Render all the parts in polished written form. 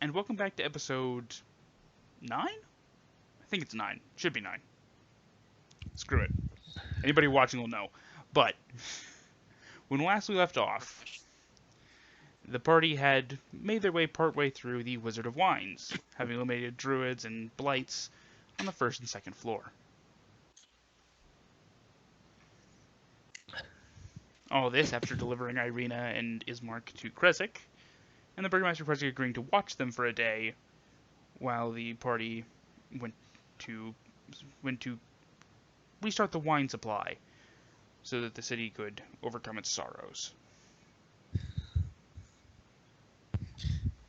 and welcome back to episode 9? I think it's 9. Should be 9. Screw it. Anybody watching will know. But, when last we left off, the party had made their way partway through the Wizard of Wines, having eliminated Druids and Blights on the first and second floor. All this after delivering Irina and Ismark to Kresik, and the Burgomaster Kresik agreeing to watch them for a day while the party went to restart the wine supply so that the city could overcome its sorrows.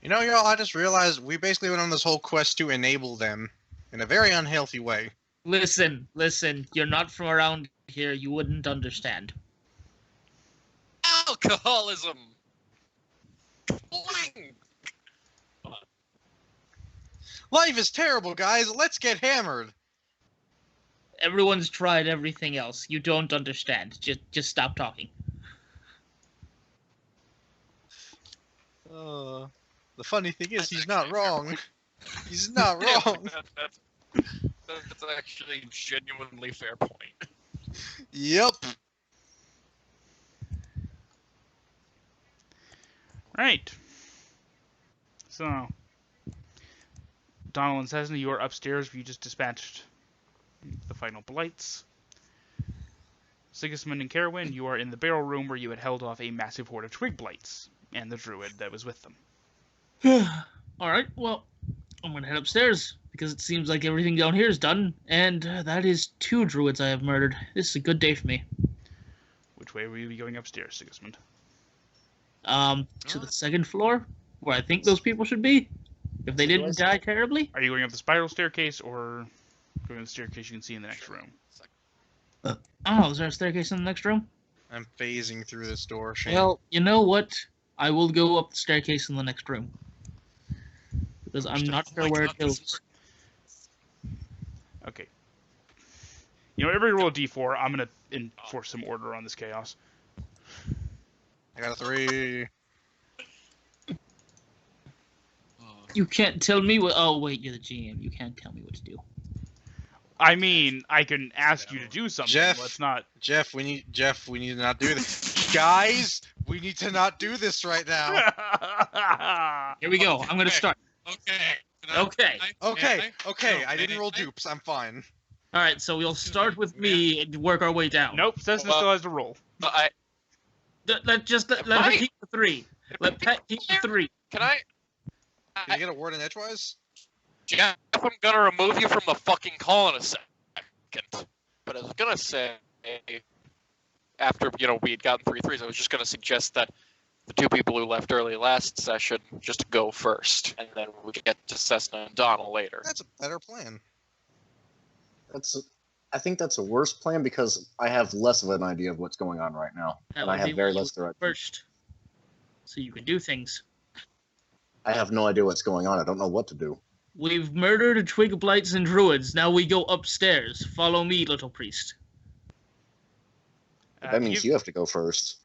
You know, y'all, I just realized we basically went on this whole quest to enable them in a very unhealthy way. Listen, you're not from around here, you wouldn't understand. Alcoholism! Fling! Life is terrible, guys. Let's get hammered. Everyone's tried everything else. You don't understand. Just stop talking. The funny thing is, he's not wrong. He's not wrong. That's actually a genuinely fair point. Yep. Right. So, Donnel and Sesna, you are upstairs where you just dispatched the final Blights. Sigismund and Caerwynn, you are in the barrel room where you had held off a massive horde of Twig Blights and the Druid that was with them. Alright, well, I'm gonna head upstairs, because it seems like everything down here is done, and that is 2 Druids I have murdered. This is a good day for me. Which way will you be going upstairs, Sigismund? To the 2nd floor, where I think those people should be, if they didn't die terribly. Are you going up the spiral staircase, or going up the staircase you can see in the next room? Oh, is there a staircase in the next room? I'm phasing through this door, Shane. Well, you know what? I will go up the staircase in the next room. Because I'm not sure where it goes. Okay. You know, every roll a d4, I'm going to enforce some order on this chaos. I got a 3. You can't tell me what... Oh, wait, you're the GM. You can't tell me what to do. I mean, I can ask you to do something. Jeff, Let's not... Jeff, we need to not do this. Guys, we need to not do this right now. Here we go. I'm going to start. Okay. Okay. I didn't roll dupes. I'm fine. All right, so we'll start with me and work our way down. Nope, Sesna still has to roll. Let her keep the 3. Let Pat keep the 3. Can I get a word in edgewise? Jeff, I'm gonna remove you from the fucking call in a second. But I was gonna say, after, we had gotten 3 threes, I was just gonna suggest that the 2 people who left early last session just go first, and then we get to Sesna and Donnel later. That's a better plan. I think that's a worse plan because I have less of an idea of what's going on right now, and I have very less direction. First, so you can do things. I have no idea what's going on. I don't know what to do. We've murdered a twig of blights and druids. Now we go upstairs. Follow me, little priest. That means you have to go first.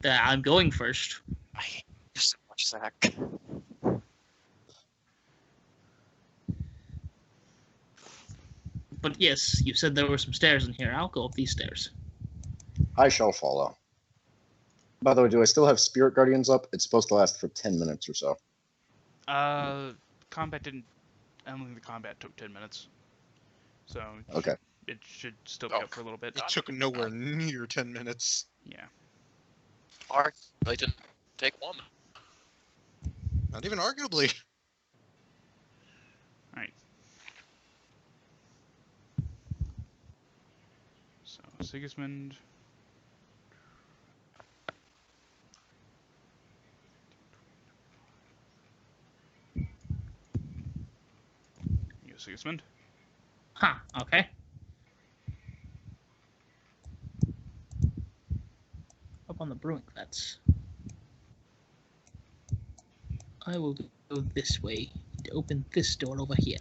I'm going first. I hate you so much, Zach. But yes, you said there were some stairs in here. I'll go up these stairs. I shall follow. By the way, do I still have Spirit Guardians up? It's supposed to last for 10 minutes or so. Combat didn't... I don't think the combat took 10 minutes. So... Okay. It should still be up for a little bit. It took nowhere near 10 minutes. Yeah. They didn't take 1. Not even arguably. Alright. So, Sigismund... You, Sigismund? Huh, okay. Up on the brewing vats. I will go this way to open this door over here.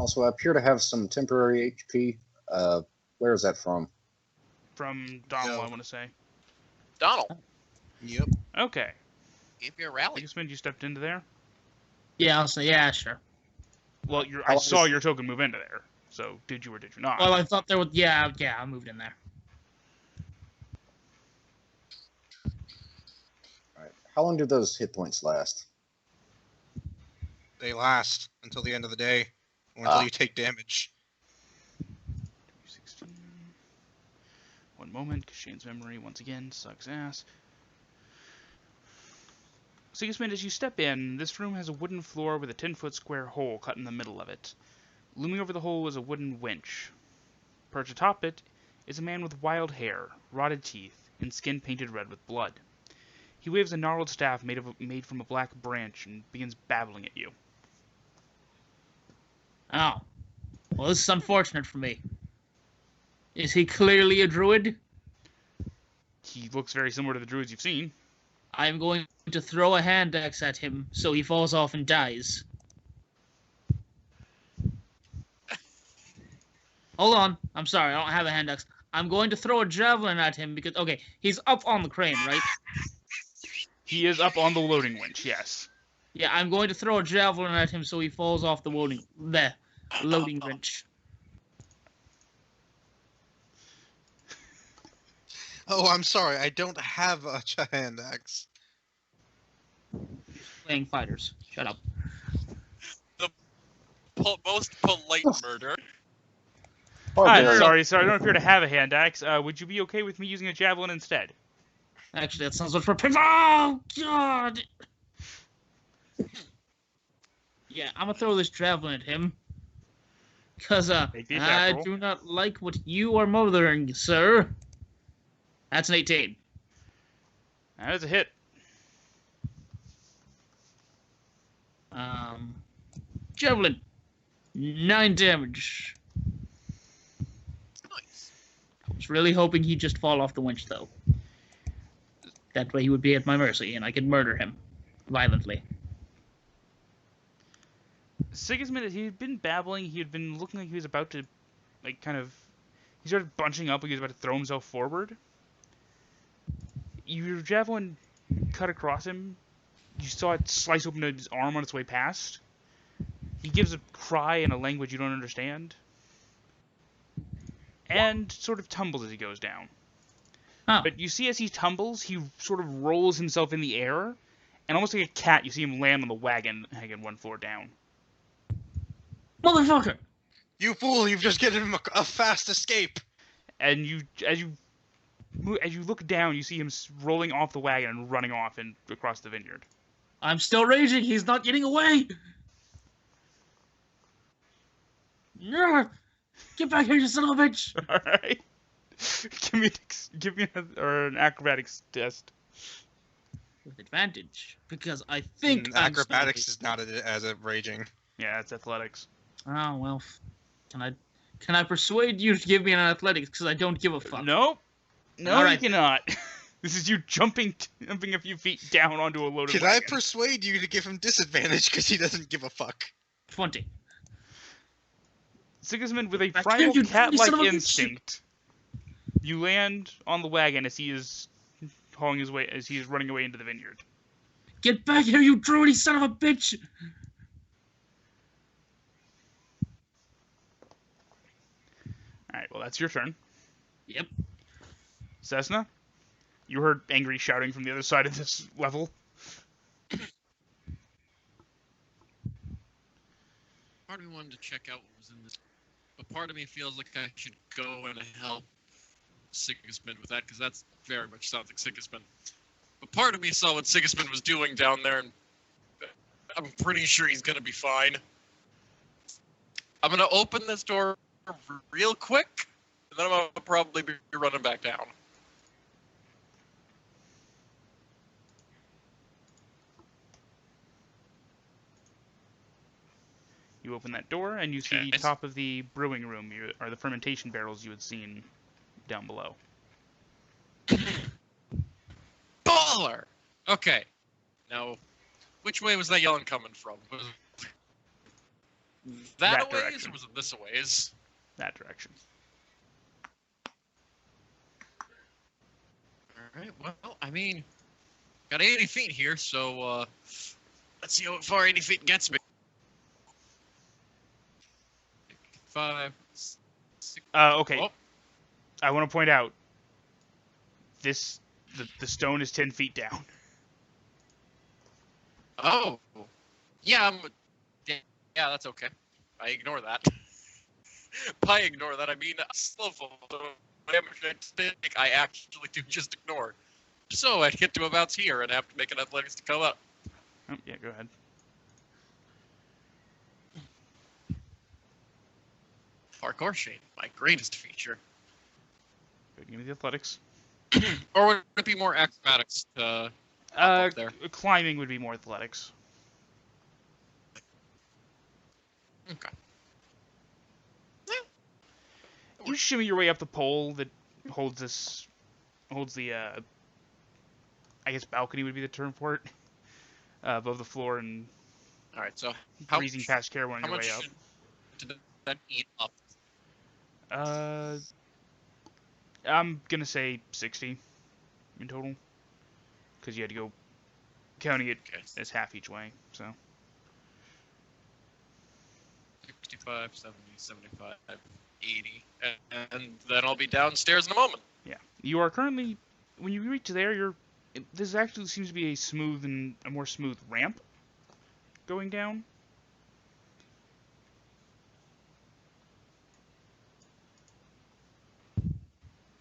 Also, I appear to have some temporary HP. Where is that from? From Donnel, Yo. I want to say. Donnel, Yep. Okay. give me a rally. Sigismund, you stepped into there? Yeah, I'll say, yeah, sure. Well, How I long saw is- your token move into there. So, did you or did you not? Well, I thought there was, yeah, I moved in there. All right. How long do those hit points last? They last until the end of the day, or until Ah. you take damage. 16. One moment, because Shane's memory, once again, sucks ass. Sigismund, as you step in, this room has a wooden floor with a 10-foot square hole cut in the middle of it. Looming over the hole is a wooden winch. Perched atop it is a man with wild hair, rotted teeth, and skin painted red with blood. He waves a gnarled staff made from a black branch and begins babbling at you. Oh. Well, this is unfortunate for me. Is he clearly a druid? He looks very similar to the druids you've seen. I'm going to throw a hand axe at him so he falls off and dies. Hold on. I'm sorry, I don't have a hand axe. I'm going to throw a javelin at him because, okay, he's up on the crane, right? He is up on the loading winch, yes. Yeah, I'm going to throw a javelin at him so he falls off the loading wrench. Oh, I'm sorry. I don't have a hand axe. Playing fighters. Shut up. Most polite murder. Oh, I'm there- sorry, I don't appear to have a hand axe. Would you be okay with me using a javelin instead? Actually, that sounds like for people. Oh, God! Yeah, I'm gonna throw this javelin at him. Because, Make the attack I roll. do not like what you are mothering, sir. That's an 18. That is a hit. Javelin. 9 damage. Nice. I was really hoping he'd just fall off the winch, though. That way he would be at my mercy, and I could murder him. Violently. Sigismund, he had been babbling. He had been looking like he was about to, like, kind of... He started bunching up like he was about to throw himself forward. Your javelin cut across him. You saw it slice open his arm on its way past. He gives a cry in a language you don't understand. And sort of tumbles as he goes down. Oh. But you see as he tumbles, he sort of rolls himself in the air. And almost like a cat, you see him land on the wagon hanging one floor down. Motherfucker! You fool! You've just given him a fast escape. And as you look down, you see him rolling off the wagon and running off and across the vineyard. I'm still raging. He's not getting away. No! Get back here, you son of a bitch! All right, give me an acrobatics test. With advantage, because I think Acrobatics is not as a raging. Yeah, it's athletics. Oh well, can I persuade you to give me an athletics? Because I don't give a fuck. Nope. No, All right. you cannot. This is you jumping a few feet down onto a loaded Can I wagon. persuade you to give him disadvantage because he doesn't give a fuck? 20. Sigismund, with a Back primal here, you cat-like son of a bitch. instinct, you land on the wagon as he is running away into the vineyard. Get back here, you druidy son of a bitch! All right, well that's your turn. Yep. Sesna, you heard angry shouting from the other side of this level. Part of me wanted to check out what was in this, but part of me feels like I should go and help Sigismund with that, because that's very much sounds like Sigismund. But part of me saw what Sigismund was doing down there, and I'm pretty sure he's gonna be fine. I'm gonna open this door real quick, and then I'm gonna probably be running back down. to You open that door, and you see the Yes. top of the brewing room, or the fermentation barrels you had seen down below. Baller! Okay. Now, which way was that yelling coming from? that That a ways, direction. or was it this a ways? That direction. Alright, well, I mean, got 80 feet here, so, let's see how far 80 feet gets me. 5, 6... Okay. Oh, I want to point out, the stone is 10 feet down. oh. Yeah, yeah, that's okay. I ignore that. By ignore that, I mean slow damage I actually do just ignore. So I get to about here and have to make an athletics to come up. Oh, yeah, go ahead. Parkour shade, my greatest feature. Give me the athletics. Or would it be more acrobatics to up there? Climbing would be more athletics. Okay. You shimmy your way up the pole that holds the, I guess balcony would be the term for it, above the floor, and Alright, so breezing past Caerwynn on how your way much up. did that eat up? I'm gonna say 60 in total, because you had to go counting it Okay. as half each way, so. 65, 70, 75, 80, and then I'll be downstairs in a moment. Yeah. You are currently, when you reach there, this actually seems to be a more smooth ramp going down.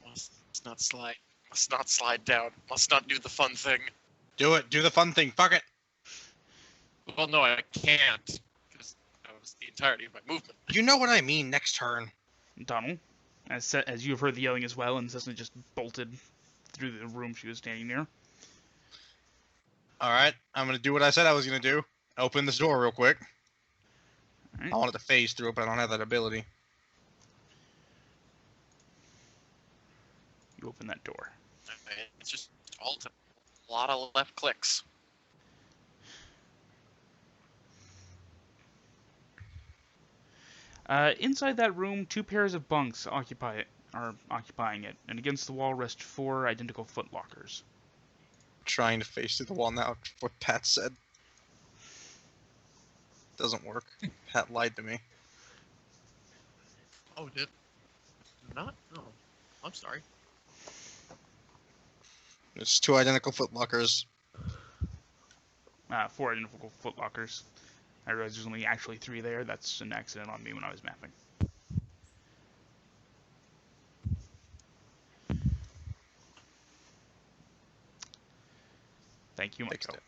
Must not slide. Must not slide down. Must not do the fun thing. Do it. Do the fun thing. Fuck it. Well, no, I can't. Because that was the entirety of my movement. You know what I mean. Next turn. Donnel, as you have heard the yelling as well, and Sesna just bolted through the room she was standing near. All right. I'm gonna do what I said I was gonna do. Open this door real quick. All right. I wanted to phase through it, but I don't have that ability. You open that door. It's just a lot of left clicks. Inside that room, 2 pairs of bunks are occupying it, and against the wall rest 4 identical footlockers. Trying to face through the wall now. What Pat said. Doesn't work. Pat lied to me. Oh, did not? Oh, I'm sorry. There's 2 identical footlockers. 4 identical footlockers. I realized there's only actually 3 there. That's an accident on me when I was mapping. Thank you, Fixed Michael.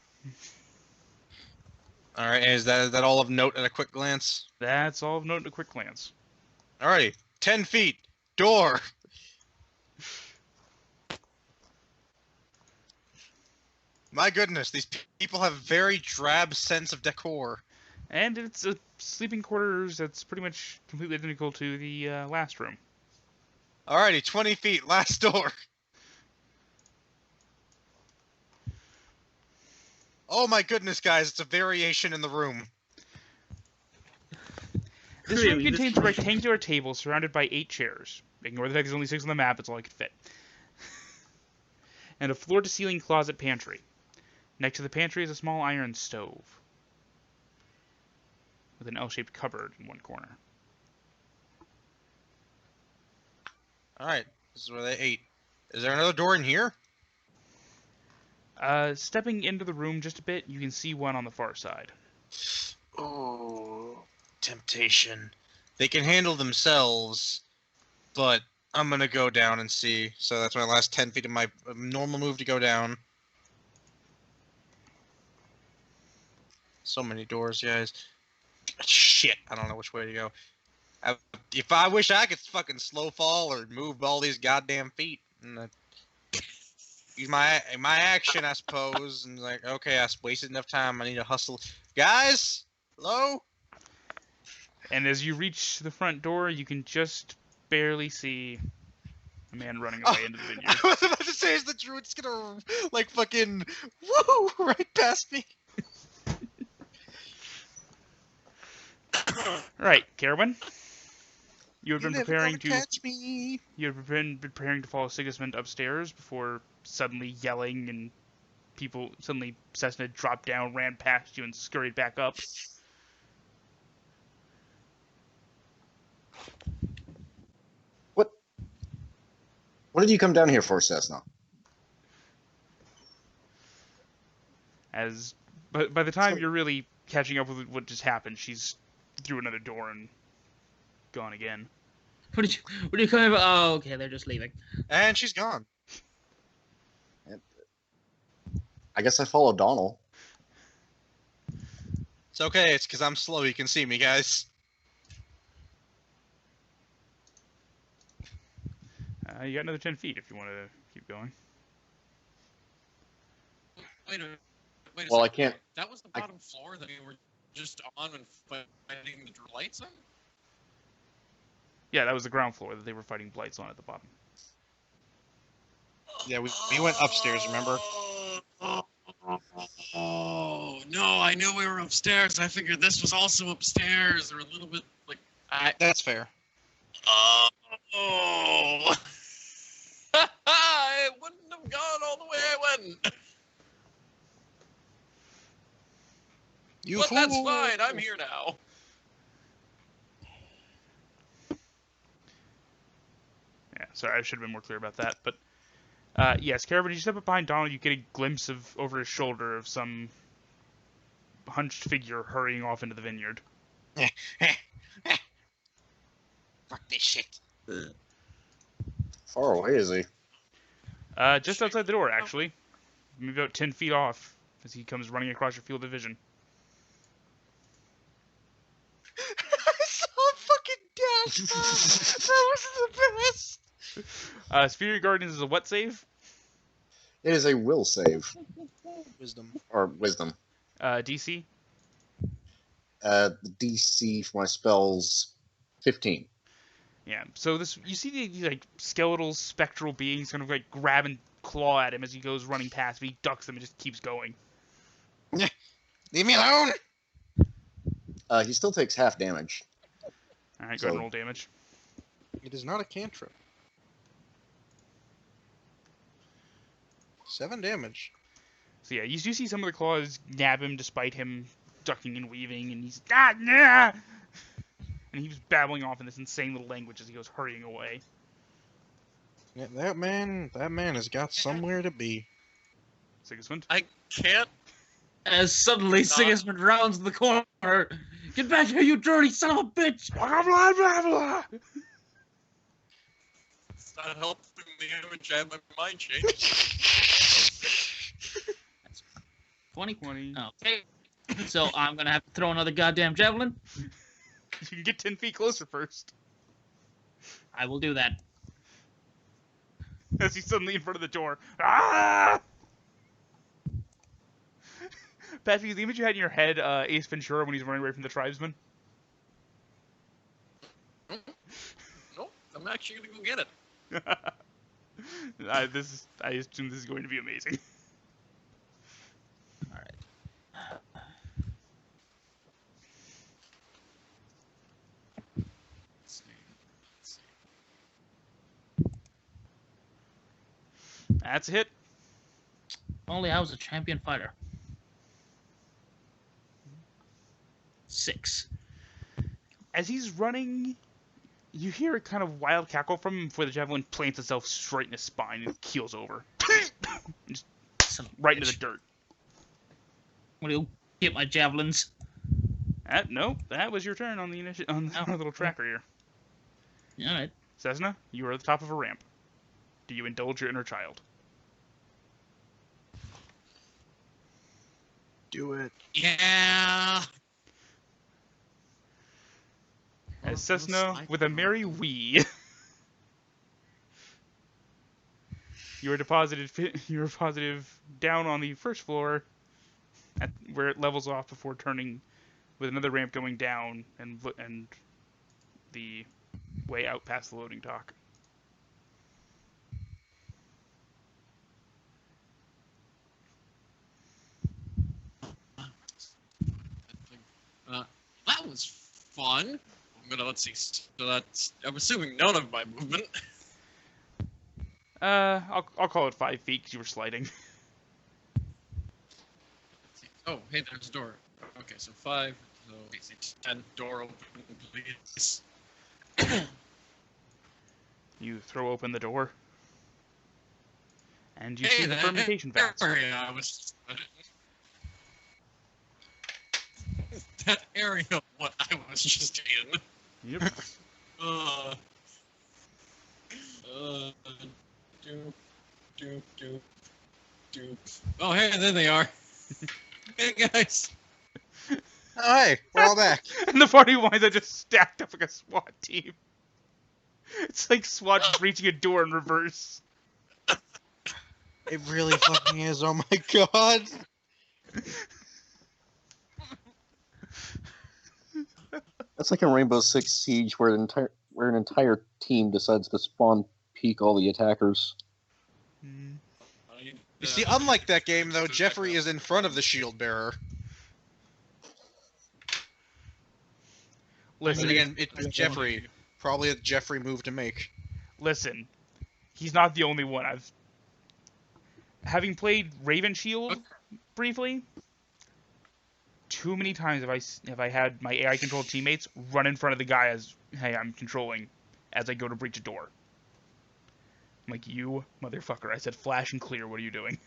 All right. Is that all of note at a quick glance? That's all of note at a quick glance. Alrighty. 10 feet. Door. My goodness, these people have a very drab sense of decor. And it's a sleeping quarters that's pretty much completely identical to the last room. Alrighty, 20 feet, last door. Oh my goodness, guys, it's a variation in the room. This room Really, this contains a room- rectangular table surrounded by 8 chairs. Ignore the fact there's only 6 on the map, it's all I could fit. And a floor-to-ceiling closet pantry. Next to the pantry is a small iron stove, with an L-shaped cupboard in one corner. Alright, this is where they ate. Is there another door in here? Stepping into the room just a bit, you can see one on the far side. Oh, temptation. They can handle themselves, but I'm gonna go down and see. So that's my last 10 feet of my normal move to go down. So many doors, guys. Shit, I don't know which way to go. If I wish I could fucking slow fall or move all these goddamn feet. And use my action, I suppose. And like, okay, I wasted enough time. I need to hustle. Guys? Hello? And as you reach the front door, you can just barely see a man running away into the vineyard. I was about to say, is the druid's gonna, like, fucking, woo, right past me? Right, Caerwynn. You have You're been never preparing gonna to catch me. you have been preparing to follow Sigismund upstairs before suddenly yelling and people suddenly Sesna dropped down, ran past you, and scurried back up. What did you come down here for, Cessna? But by the time you're really catching up with what just happened, she's through another door and gone again. What are you coming about? Oh, okay, they're just leaving. And she's gone. I guess I followed Donnel. It's okay. It's because I'm slow. You can see me, guys. You got another 10 feet if you want to keep going. Wait a Well, I second. can't. That was the bottom floor that we were just on and fighting the lights on? Yeah, that was the ground floor that they were fighting blights on at the bottom. Yeah, we went upstairs, remember? Oh, no, I knew we were upstairs. I figured this was also upstairs, or a little bit like... That's fair. Oh! I wouldn't have gone all the way I went. You But fool. that's fine. I'm here now. Yeah, sorry, I should have been more clear about that. But yes, Caerwynn, as you step up behind Donnel, you get a glimpse of over his shoulder of some hunched figure hurrying off into the vineyard. Fuck this shit. Far away is he? Just outside the door, actually. Maybe about 10 feet off as he comes running across your field of vision. I saw a fucking dash. That was the best. Superior Guardians is a what save? It is a will save. Wisdom. Or wisdom. DC? The DC for my spells, 15. Yeah, so you see these like skeletal, spectral beings kind of like grab and claw at him as he goes running past, but he ducks them and just keeps going. Leave me alone. He still takes half damage. Alright, go ahead and roll damage. It is not a cantrip. 7 damage. So yeah, you do see some of the claws nab him despite him ducking and weaving, and he's nah! And he was babbling off in this insane little language as he goes hurrying away. Yeah, that man has got somewhere to be. Sigismund? I can't. As suddenly Sigismund rounds the corner. Get back here, you dirty son of a bitch! Blah, blah, blah, blah. It's not helping the image I have my mind changed. 20. Okay. So I'm gonna have to throw another goddamn javelin. You can get 10 feet closer first. I will do that. As he's suddenly in front of the door. Ah! Patrick, is the image you had in your head Ace Ventura when he's running away from the tribesman? Nope, I'm actually gonna go get it. I assume this is going to be amazing. All right. Let's see. That's a hit. If only I was a champion fighter. 6. As he's running, you hear a kind of wild cackle from him before the javelin plants itself straight in his spine and keels over. Just Son of a right into bitch. the dirt. What do you get my javelins? No, that was your turn on the little tracker here. All right. Sesna, you are at the top of a ramp. Do you indulge your inner child? Do it. Yeah. As Sesna, with a merry wee, you are deposited down on the first floor, where it levels off before turning, with another ramp going down and the way out past the loading dock. That was fun. Let's see. So that's, I'm assuming none of my movement. I'll call it 5 feet because you were sliding. Oh, hey, there's a door. Okay, so 5. So 10. Door open, please. You throw open the door, and you Hey, see the fermentation vats. area I was. That area, what I was just in. Yep. Do. Oh, hey, there they are. Hey, guys. Oh, hey, we're all back. And the party winds up just stacked up like a SWAT team. It's like SWAT just reaching a door in reverse. It really fucking is. Oh my god. That's like in Rainbow Six Siege, where an entire team decides to spawn peek all the attackers. You see, unlike that game, though, Jeffrey is in front of the shield bearer. Listen, But again, it's Jeffrey. Probably a Jeffrey move to make. listen. He's not the only one. Having played Raven Shield briefly, too many times have I had my AI controlled teammates run in front of the guy as, hey, I'm controlling, as I go to breach a door. I'm like, you motherfucker! I said flash and clear. What are you doing?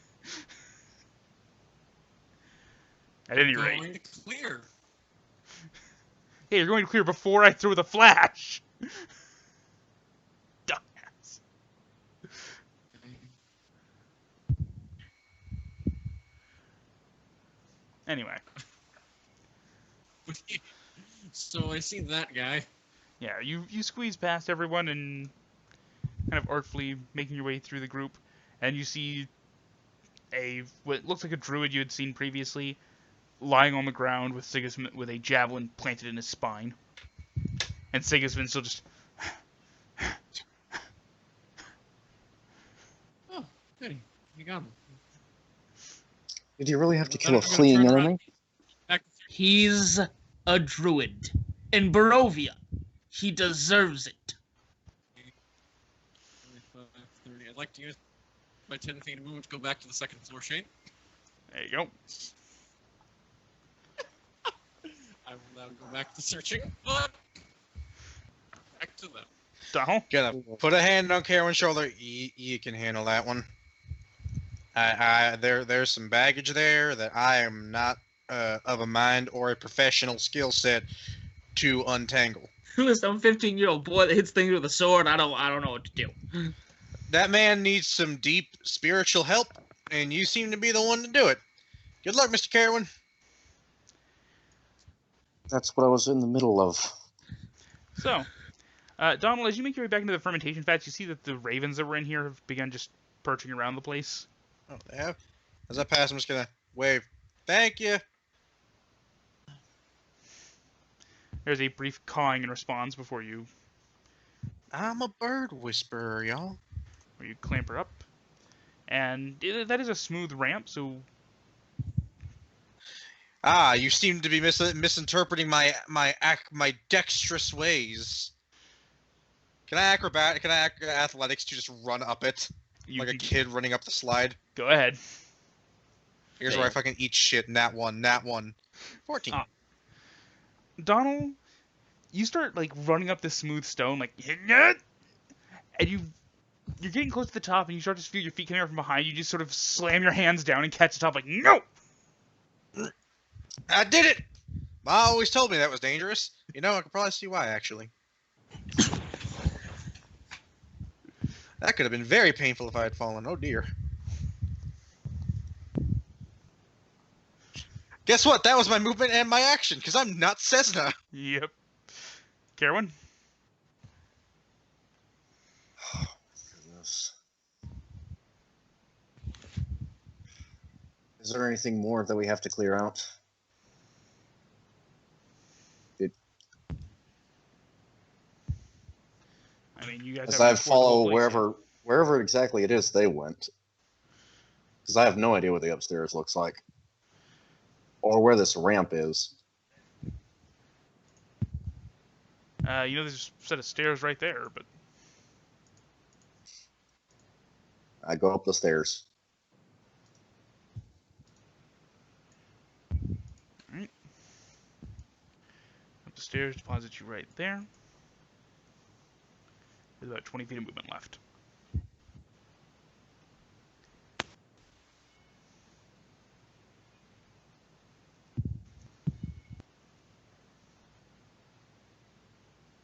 At any rate, Going to clear. hey, you're going to clear before I throw the flash. Dumbass. Anyway. So I see that guy. Yeah, you squeeze past everyone and kind of artfully making your way through the group, and you see what looks like a druid you had seen previously lying on the ground with Sigismund with a javelin planted in his spine, and Sigismund still just. Oh, goody. You got him. Did you really have to kill I'm a gonna fleeing turn around. enemy? He's a druid. In Barovia. He deserves it. 25, 30. I'd like to use my 10 feet of movement to go back to the second floor, Shane. There you go. I will now go back to searching, but back to them. Donnel? Gonna put a hand on Caerwynn's shoulder. You can handle that one. There's some baggage there that I am not of a mind or a professional skill set to untangle. Listen, I'm a 15-year-old boy that hits things with a sword. I don't know what to do. That man needs some deep spiritual help, and you seem to be the one to do it. Good luck, Mr. Caerwynn. That's what I was in the middle of. So, Donnel, as you make your way back into the fermentation vats, you see that the ravens that were in here have begun just perching around the place. Oh, they have? As I pass, I'm just gonna wave. Thank you. There's a brief cawing in response before you I'm a bird whisperer, y'all. where you clamber up. And that is a smooth ramp, so Ah, you seem to be misinterpreting my dexterous ways. Can I athletics to just run up it you like a can kid running up the slide? go ahead. Here's where I fucking eat shit. Nat one. 14. Ah. Donnel, you start like running up this smooth stone, like, and you're getting close to the top, and you start to feel your feet coming up from behind. You just sort of slam your hands down and catch the top, like, no. I did it! Ma always told me that was dangerous. You know, I could probably see why, actually. That could have been very painful if I had fallen. Oh, dear. Guess what? That was my movement and my action, because I'm not Sesna. Yep. Caerwynn? Goodness. Is there anything more that we have to clear out? I mean, you guys As have I explored the follow whole place, wherever exactly it is they went. Because I have no idea what the upstairs looks like. Or where this ramp is. There's a set of stairs right there, but I go up the stairs. alright. Up the stairs deposits you right there. There's about 20 feet of movement left.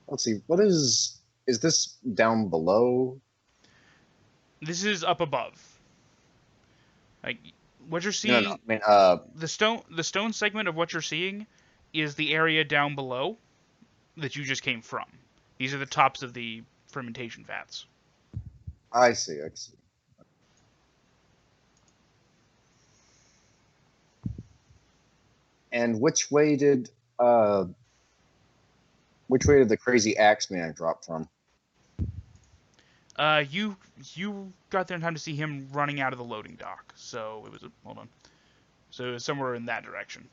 Let's see. What is this down below? This is up above. Like what you're No, seeing, no. I mean, the stone segment of what you're seeing is the area down below that you just came from. These are the tops of the fermentation vats. I see. And which way did the crazy axe man drop from? You got there in time to see him running out of the loading dock. So it was hold on. So it was somewhere in that direction.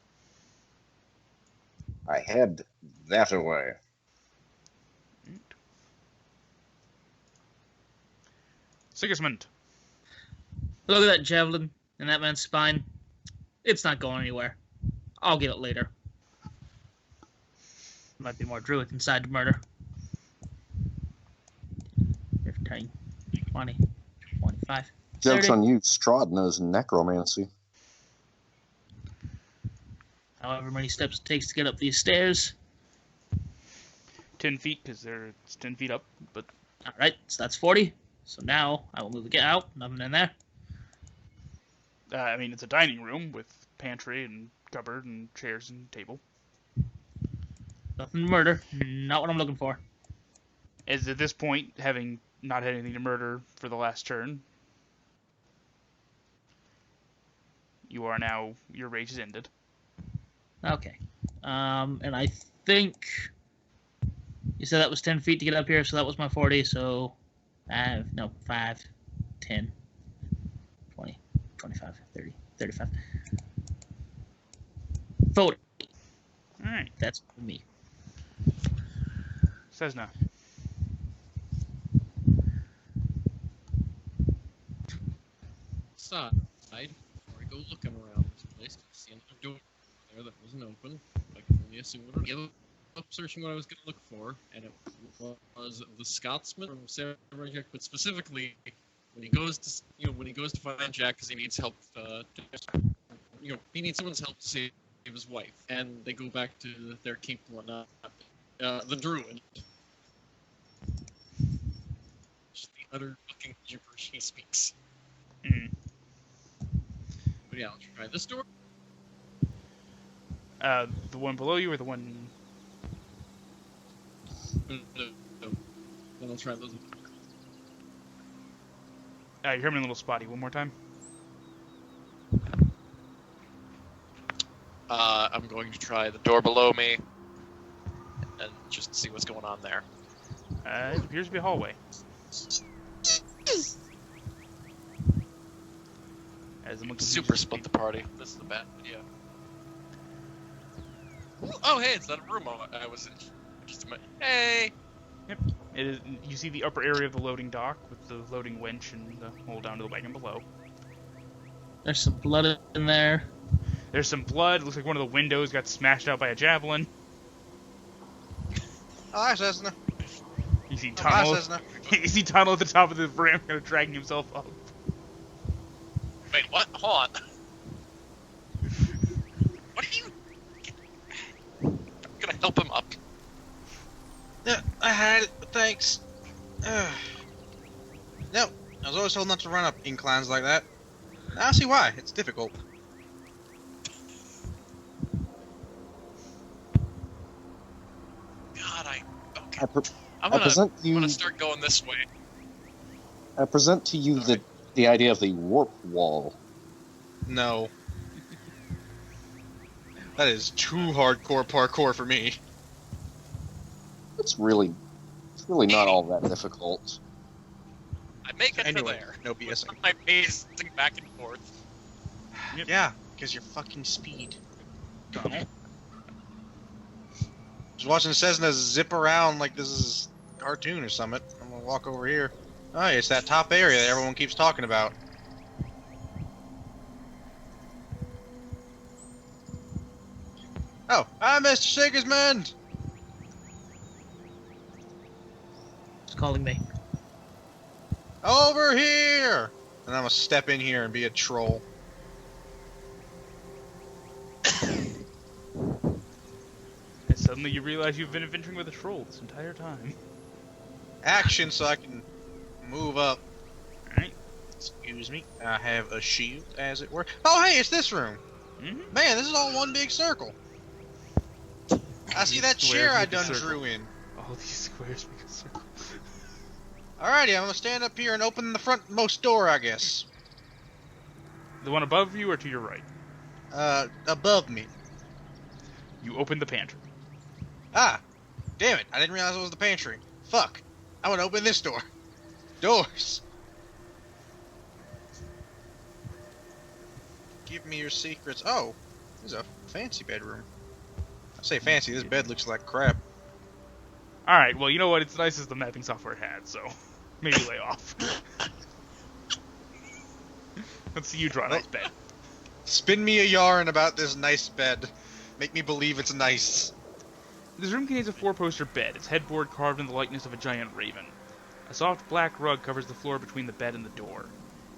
I head that way. Sigismund. Look at that javelin in that man's spine. It's not going anywhere. I'll get it later. Might be more druid inside to murder. 15, 20, 25. Joke's 30. on you. Strahd knows necromancy. However many steps it takes to get up these stairs. 10 feet, because it's 10 feet up, but... Alright, so that's 40. So now I will move it out. Nothing in there. I mean, it's a dining room with pantry and cupboard and chairs and table. Nothing to murder. Not what I'm looking for. As at this point, having not had anything to murder for the last turn, your rage is ended. Okay. And I think you said that was 10 feet to get up here, so that was my 40, so 5, 10, 20, 25, 30, 35. 40. Alright, That's me. Sesna. Side, before I go looking around this place, I see another door there that wasn't open. I can only assume what I gave up searching what I was going to look for, and it was the Scotsman from Zarovhich, but specifically when he goes to find Jack because he needs help. He needs someone's help to save his wife, and they go back to their keep and whatnot. The Druid. Just the utter fucking gibberish he speaks. Mm. But yeah, I'll try this door. The one below you or the one... No. Then I'll try those. you heard me a little spotty. One more time. I'm going to try the door below me and just see what's going on there. It appears to be a hallway. As I'm looking Super split the party. This is a bad idea. Oh, hey, it's that room I was in. Just a minute. Hey! Yep. It is. You see the upper area of the loading dock with the loading winch and the hole down to the wagon below. There's some blood in there. There's some blood. Looks like one of the windows got smashed out by a javelin. Oh, hi, Sesna. You see Oh, hi, Donnel. Sesna. You see Donnel at the top of the ramp, kind of dragging himself up. Wait, what? Hold on. What are you... I'm gonna help him up. Yeah, I had it, but thanks. No, I was always told not to run up inclines like that. Now I see why. It's difficult. God, okay. I present I'm gonna start going this way. I present to you the idea of the warp wall. No. That is too hardcore parkour for me. It's really not all that difficult. I make it Anyway, to there. no BSing. My pacing back and forth. Yep. Yeah, because you're fucking speed. Donnel. Just watching Sesna zip around like this is a cartoon or something. I'm gonna walk over here. Oh, it's that top area that everyone keeps talking about. Oh, hi, Mr. Sigismund! It's calling me. Over here! And I'm gonna step in here and be a troll. And suddenly you realize you've been adventuring with a troll this entire time. Action so I can move up. Alright. Excuse me. I have a shield, as it were. Oh, hey, it's this room. Mm-hmm. Man, this is all one big circle. I see that chair I done drew in. All these squares make a circle. Alrighty, I'm gonna stand up here and open the frontmost door, I guess. The one above you or to your right? Above me. You open the pantry. Ah, damn it, I didn't realize it was the pantry. Fuck. I'm gonna open this door. Doors. Give me your secrets. Oh, this is a fancy bedroom. I say fancy, this bed looks like crap. Alright, well, you know what? It's nice as the mapping software had, so maybe lay off. Let's see you draw a nice bed. Spin me a yarn about this nice bed. Make me believe it's nice. This room contains a four-poster bed, its headboard carved in the likeness of a giant raven. A soft black rug covers the floor between the bed and the door.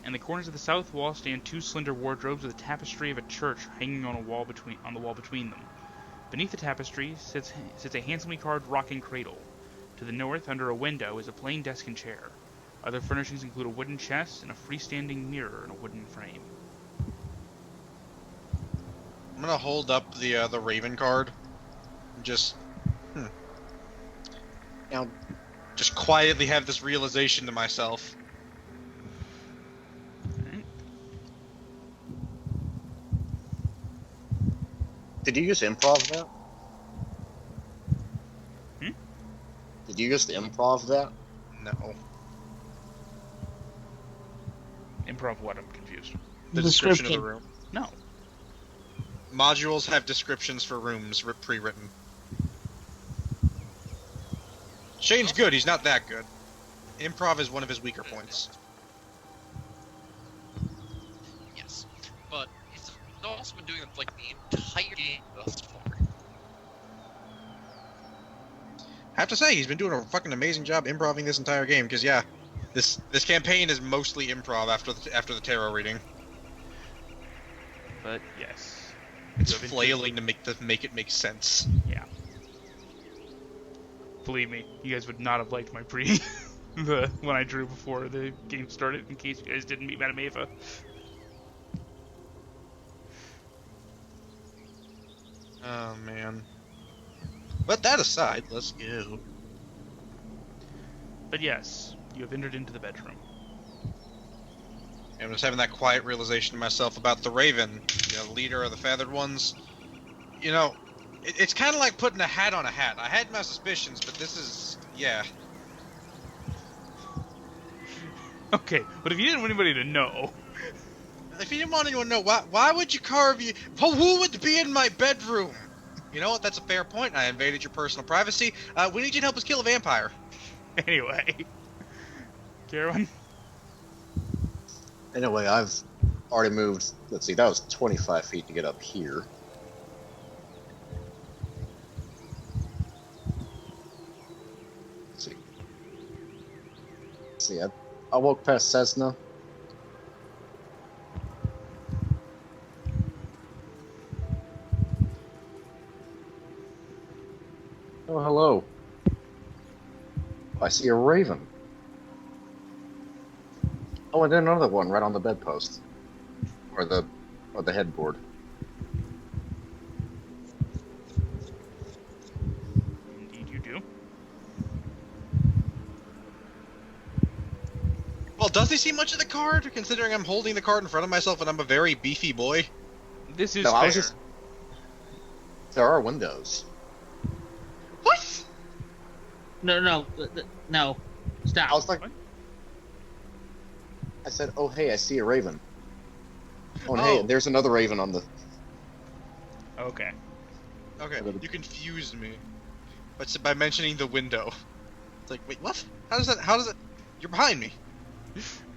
In the corners of the south wall stand two slender wardrobes with a tapestry of a church hanging on the wall between them. Beneath the tapestry sits a handsomely carved rocking cradle. To the north, under a window, is a plain desk and chair. Other furnishings include a wooden chest and a freestanding mirror in a wooden frame. I'm gonna hold up the Raven card. Just, Now, just quietly have this realization to myself. did you just improv that? Hmm? Did you just improv that? No. Improv what? I'm confused. The description of the room. No. Modules have descriptions for rooms pre-written. Shane's good, he's not that good. Improv is one of his weaker points. Yes, but he's also been doing it like the entire game thus far. I have to say, he's been doing a fucking amazing job improving this entire game, because yeah, this campaign is mostly improv after the tarot reading. But yes. It's You have flailing to make it make sense. Yeah. Believe me, you guys would not have liked my when I drew before the game started, in case you guys didn't meet Madame Ava. Oh man. But that aside, let's go. But yes, you have entered into the bedroom. I'm just having that quiet realization to myself about the Raven, leader of the Feathered Ones. It's kind of like putting a hat on a hat. I had my suspicions, but this is, yeah. Okay, but if you didn't want anybody to know... If you didn't want anyone to know, why would you carve you... Who would be in my bedroom? You know what, that's a fair point. I invaded your personal privacy. We need you to help us kill a vampire. Anyway. Caerwynn? Anyway, I've already moved. Let's see, that was 25 feet to get up here. Let's see, I walked past Sesna. Oh, hello. I see a raven. Oh, and then another one right on the bedpost. Or the headboard. Indeed you do. Well, does he see much of the card, considering I'm holding the card in front of myself and I'm a very beefy boy? This is No, fair. I was just... There are windows. What? No. Stop. I was like... What? I said, oh, hey, I see a raven. Oh, and Oh. hey, there's another raven on the... Okay. Okay, you confused me. by mentioning the window. It's like, wait, what? How does it? You're behind me.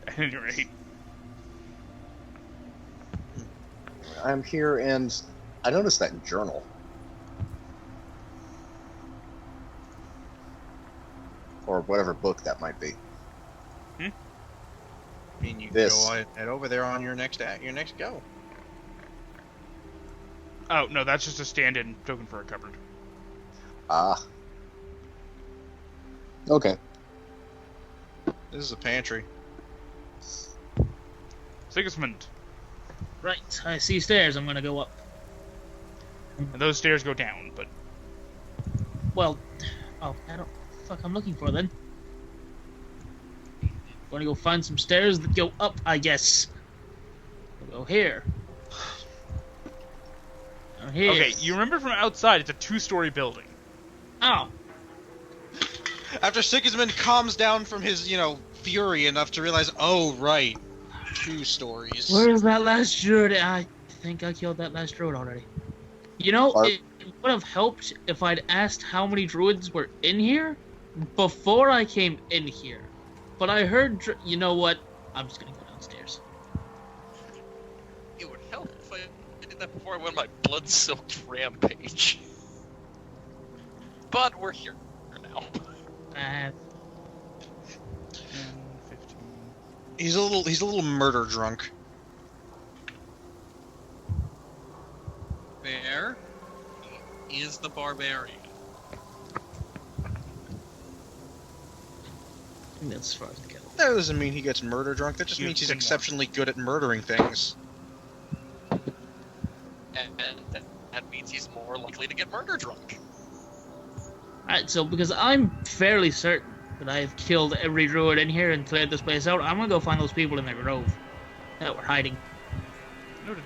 At any rate. I'm here, and I noticed that journal. Or whatever book that might be. I mean, you can This. go head over there on your next go. Oh, no, that's just a stand-in token for a cupboard. Ah. Okay. This is a pantry. Sigismund. Right, I see stairs. I'm gonna go up. And those stairs go down, but... Well, oh, I don't. Fuck, I'm looking for then. Gonna go find some stairs that go up, I guess. We'll go here. Or here. Okay, you remember from outside, it's a 2-story building. Oh, After Sigismund calms down from his, fury enough to realize, oh, right, 2 stories. where's that last druid? I think I killed that last druid already. You know, Are- it would have helped if I'd asked how many druids were in here before I came in here. But I heard, you know what? I'm just gonna go downstairs. It would help if I did that before I went on my blood-soaked rampage. But we're here now. 10, 15... He's a little murder drunk. Bear is the barbarian. I think that's as far as I go. That doesn't mean he gets murder drunk. That just You means he's didn't exceptionally good at murdering things. And that means he's more likely to get murder drunk. Alright, so because I'm fairly certain that I've killed every druid in here and cleared this place out, I'm gonna go find those people in their grove that were hiding. Noted.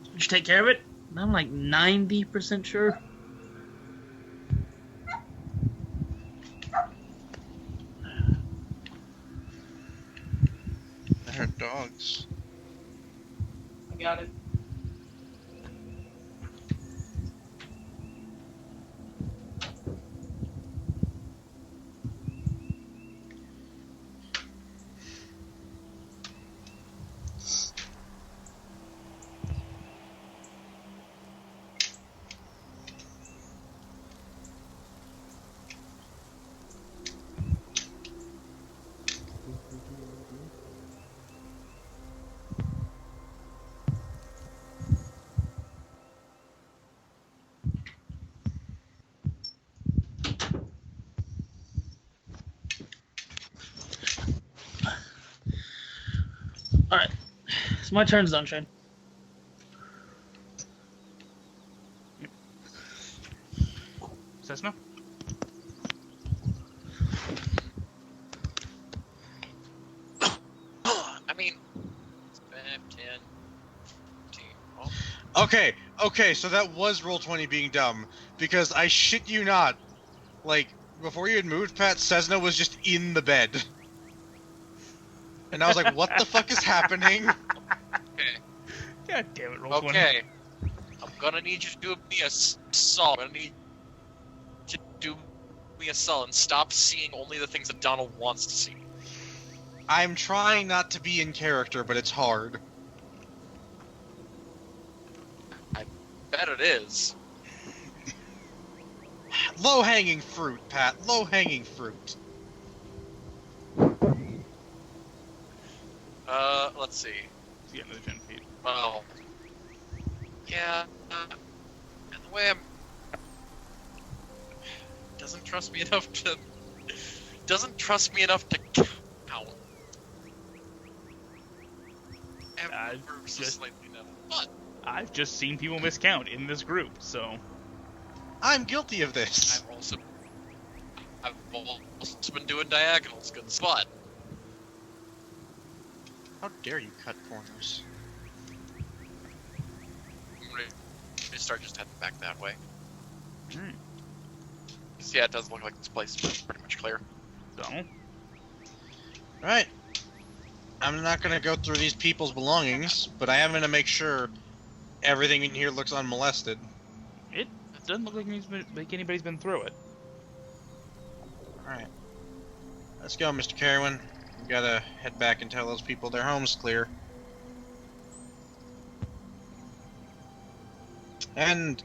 Did you take care of it? I'm like 90% sure. They're dogs. I got it. Alright. So my turn's done, Shane. Sesna? I mean, it's 5, 10, 15. Oh, Okay, so that was Roll20 being dumb, because I shit you not, like, before you had moved, Pat, Sesna was just in the bed. And I was like, what the fuck is happening? okay. God damn it, roll 20. Okay. I'm gonna need you to do me a solid. I'm gonna need you to do me a solid and stop seeing only the things that Donnel wants to see. I'm trying not to be in character, but it's hard. Bet it is. Low-hanging fruit, Pat. Low-hanging fruit. Let's see. Yeah, another 10 feet. Well, yeah, and the way I'm doesn't trust me enough to count. Ever so just- slightly enough. But I've just seen people miscount in this group, so... I'm guilty of this. I've also been doing diagonals, good spot. How dare you cut corners? I'm ready to start just heading back that way. Alright. 'Cause, yeah, it does look like this place is pretty much clear. Donnel? Alright. I'm not gonna go through these people's belongings, but I am gonna make sure everything in here looks unmolested. It doesn't look like anybody's been through it. Alright. Let's go, Mr. Caerwynn. We gotta head back and tell those people their home's clear. And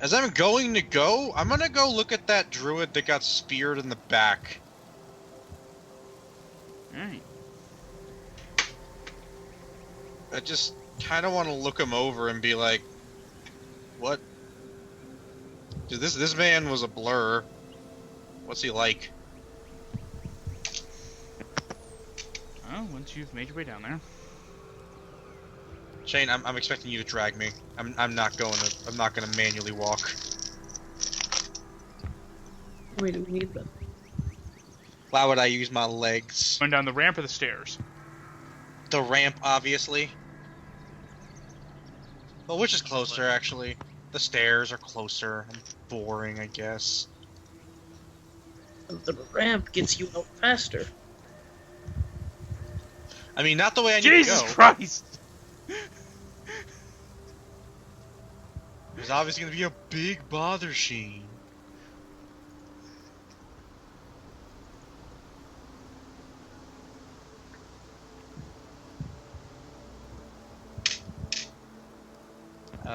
as I'm going to go, I'm gonna go look at that druid that got speared in the back. Alright. I just kind of want to look him over and be like, what? Dude, this man was a blur. What's he like? Well, once you've made your way down there. Shane, I'm expecting you to drag me. I'm not gonna manually walk. Where do we need them? Why would I use my legs? Going down the ramp or the stairs? The ramp, obviously. Well, which is closer, actually? The stairs are closer. And boring, I guess. The ramp gets you out faster. I mean, not the way I need Jesus to go. Christ! There's obviously gonna be a big bother, Shane.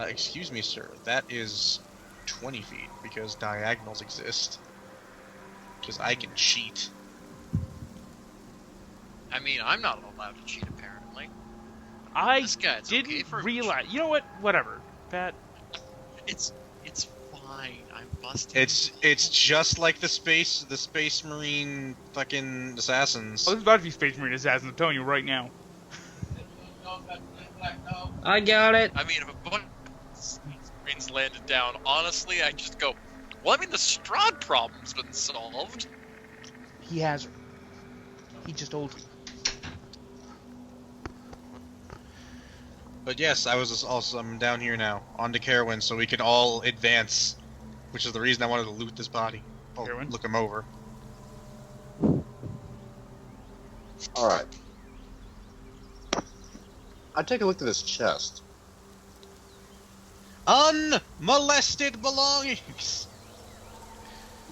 Excuse me, sir. That is 20 feet, because diagonals exist. Because I can cheat. I mean, I'm not allowed to cheat, apparently. I This guy's didn't okay for realize. You know what? Whatever. Pat. It's fine. I'm busted. It's just like the space marine fucking assassins. Oh, there's about to be Space Marine assassins. I'm telling you right now. I got it. I mean, if a bunch of Marines landed down, honestly, I just go, well, I mean, the Strahd problem's been solved. He has her. He just told you. But yes, I'm down here now, on to Caerwynn, so we can all advance. Which is the reason I wanted to loot this body. Oh, Caerwynn? look him over. Alright. I take a look at this chest. Unmolested belongings!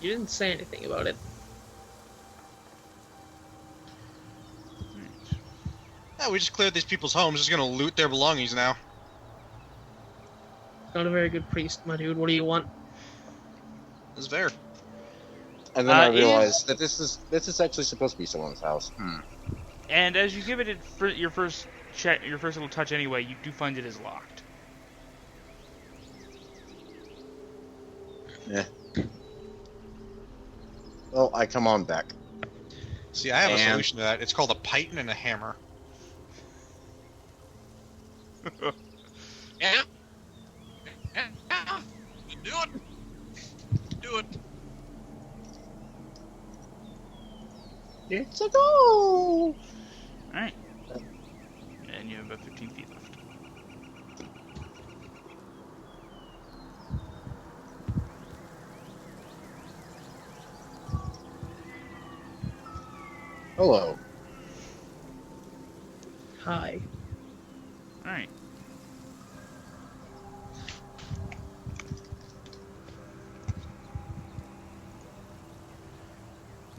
You didn't say anything about it. Yeah, we just cleared these people's homes, just gonna loot their belongings now. Not a very good priest, my dude. What do you want? It's fair. And then I Is- realized that this is actually supposed to be someone's house. And as you give it your first check, your first little touch anyway, you do find it is locked. Yeah. Well, I come on back. See, I have a And- solution to that. It's called a python and a hammer. Yeah? Yeah? Do it! Do it! It's a go! Alright. And you have about 15 feet left. Hello. Hi. Alright.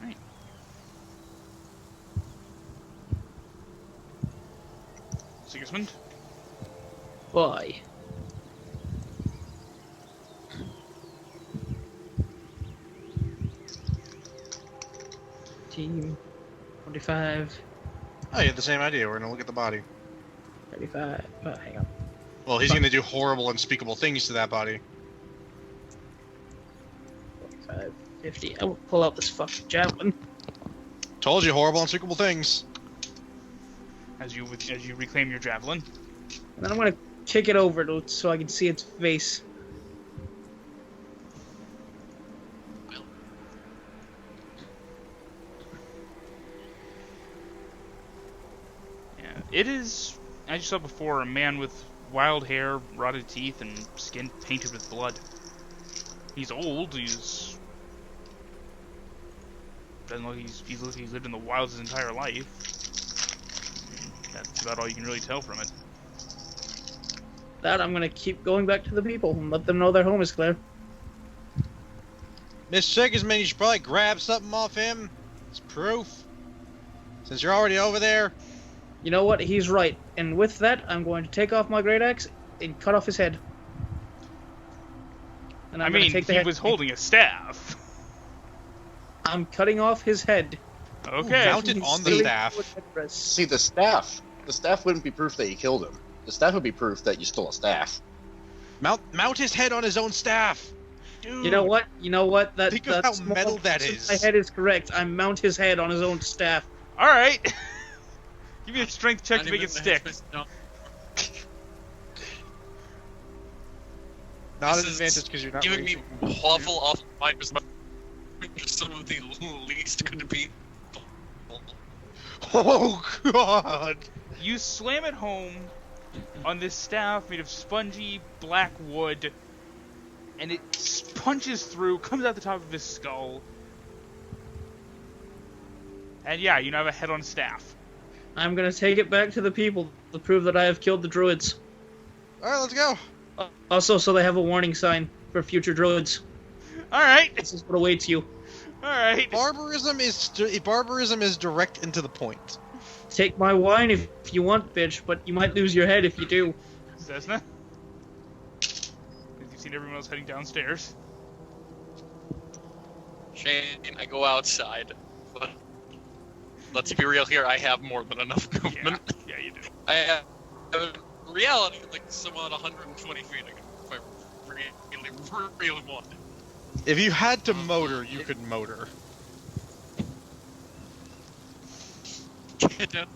Alright. Sigismund? Why? Team 45, Oh, you had the same idea. We're gonna look at the body. 35. Oh, hang on. Well, he's gonna do horrible, unspeakable things to that body. 45, 50. I will pull out this fucking javelin. Told you, horrible, unspeakable things. As you reclaim your javelin. And then I'm gonna kick it over so I can see its face. Yeah, it is, as you saw before, a man with wild hair, rotted teeth, and skin painted with blood. He's old. Doesn't look like he's lived in the wilds his entire life. That's about all you can really tell from it. that, I'm gonna keep going back to the people and let them know their home is clear. Miss Sigismund, you should probably grab something off him. It's proof. Since you're already over there. You know what? He's right. And with that, I'm going to take off my great axe and cut off his head. And I'm gonna take the he head. was holding a staff. I'm cutting off his head. Okay. Mount it on the staff. See, the staff wouldn't be proof that you killed him. The staff would be proof that you stole a staff. Mount his head on his own staff. Dude. You know what? Think of how metal that is. My head is correct. I mount his head on his own staff. All right. Give me a strength check to make it stick. Not This an is advantage because you're not Giving me raising. waffle off my some of the least could be. Oh God! You slam it home on this staff made of spongy black wood, and it punches through, comes out the top of his skull. And yeah, you now have a head on staff. I'm gonna take it back to the people to prove that I have killed the druids. All right, let's go. Also, so they have a warning sign for future druids. Alright. This is what awaits you. Alright. Barbarism is direct and to the point. Take my wine if you want, bitch, but you might lose your head if you do. Sesna? You've seen everyone else heading downstairs. Shane, I go outside. But let's be real here, I have more than enough movement. Yeah, you do. I have, in reality, like somewhat 120 feet if I really want. If you had to motor, you could motor. Get down.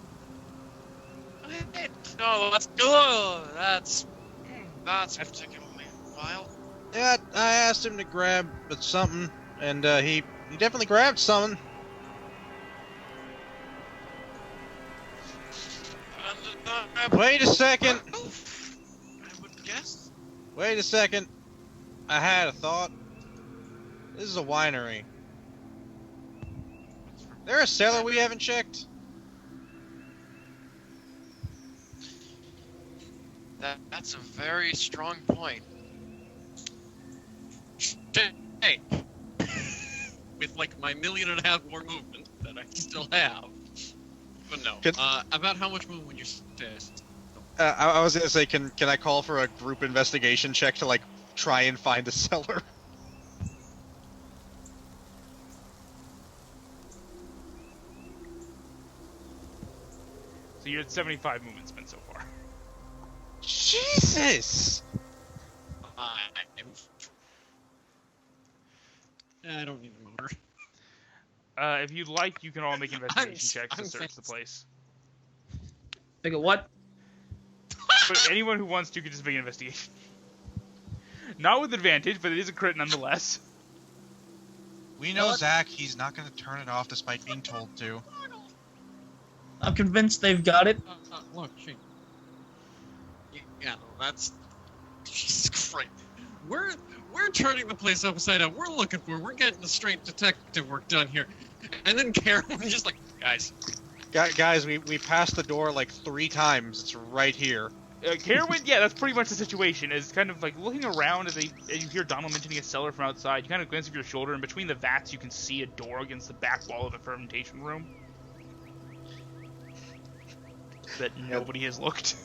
No, that's good. That's particularly vile. Yeah, I asked him to grab something, and he definitely grabbed something. Wait a second. I would guess. Wait a second. I had a thought. This is a winery. There a cellar we haven't checked? That's a very strong point. Hey, with like my 1.5 million more movement that I still have, but no. About how much movement would you say? I was gonna say, can I call for a group investigation check to like try and find a cellar? So you're at 75 movement spent so far. Jesus! I don't need a motor. If you'd like, you can all make investigation checks to search the place. Think of what? But anyone who wants to can just make an investigation. Not with advantage, but it is a crit nonetheless. We know Zach, he's not gonna turn it off despite being told to. I'm convinced they've got it. Look, Shane. Yeah, no, that's Jesus Christ. We're turning the place upside down. We're getting the straight detective work done here, and then Caerwynn just like, guys. Guys, we passed the door like 3 times. It's right here. Caerwynn, yeah, that's pretty much the situation. Is kind of like looking around as you hear Donnel mentioning a cellar from outside. You kind of glance over your shoulder, and between the vats, you can see a door against the back wall of a fermentation room that nobody has looked.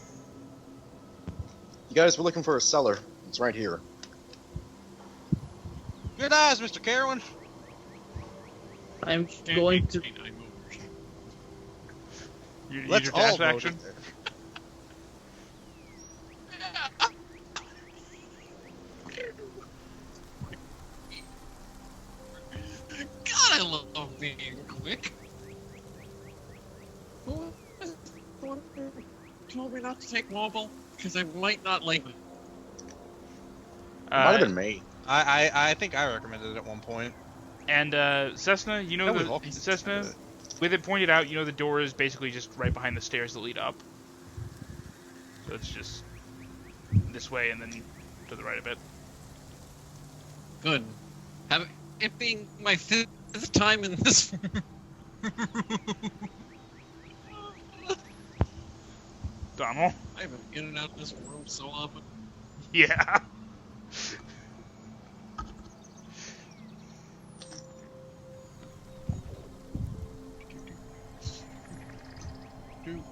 You guys were looking for a cellar. It's right here. Good eyes, Mr. Caerwynn. I'm going to. You Let's your all dash vote action. in there. God, I love being quick. Who told me not to take wobble? Because I might not like it. Might have been me. I think I recommended it at one point. And Sesna, you know we've all Sesna, with it pointed out, you know the door is basically just right behind the stairs that lead up. So it's just this way and then to the right a bit. Good. It being my 5th time in this. Donnel. I've been in and out of this room so often. Yeah. Two.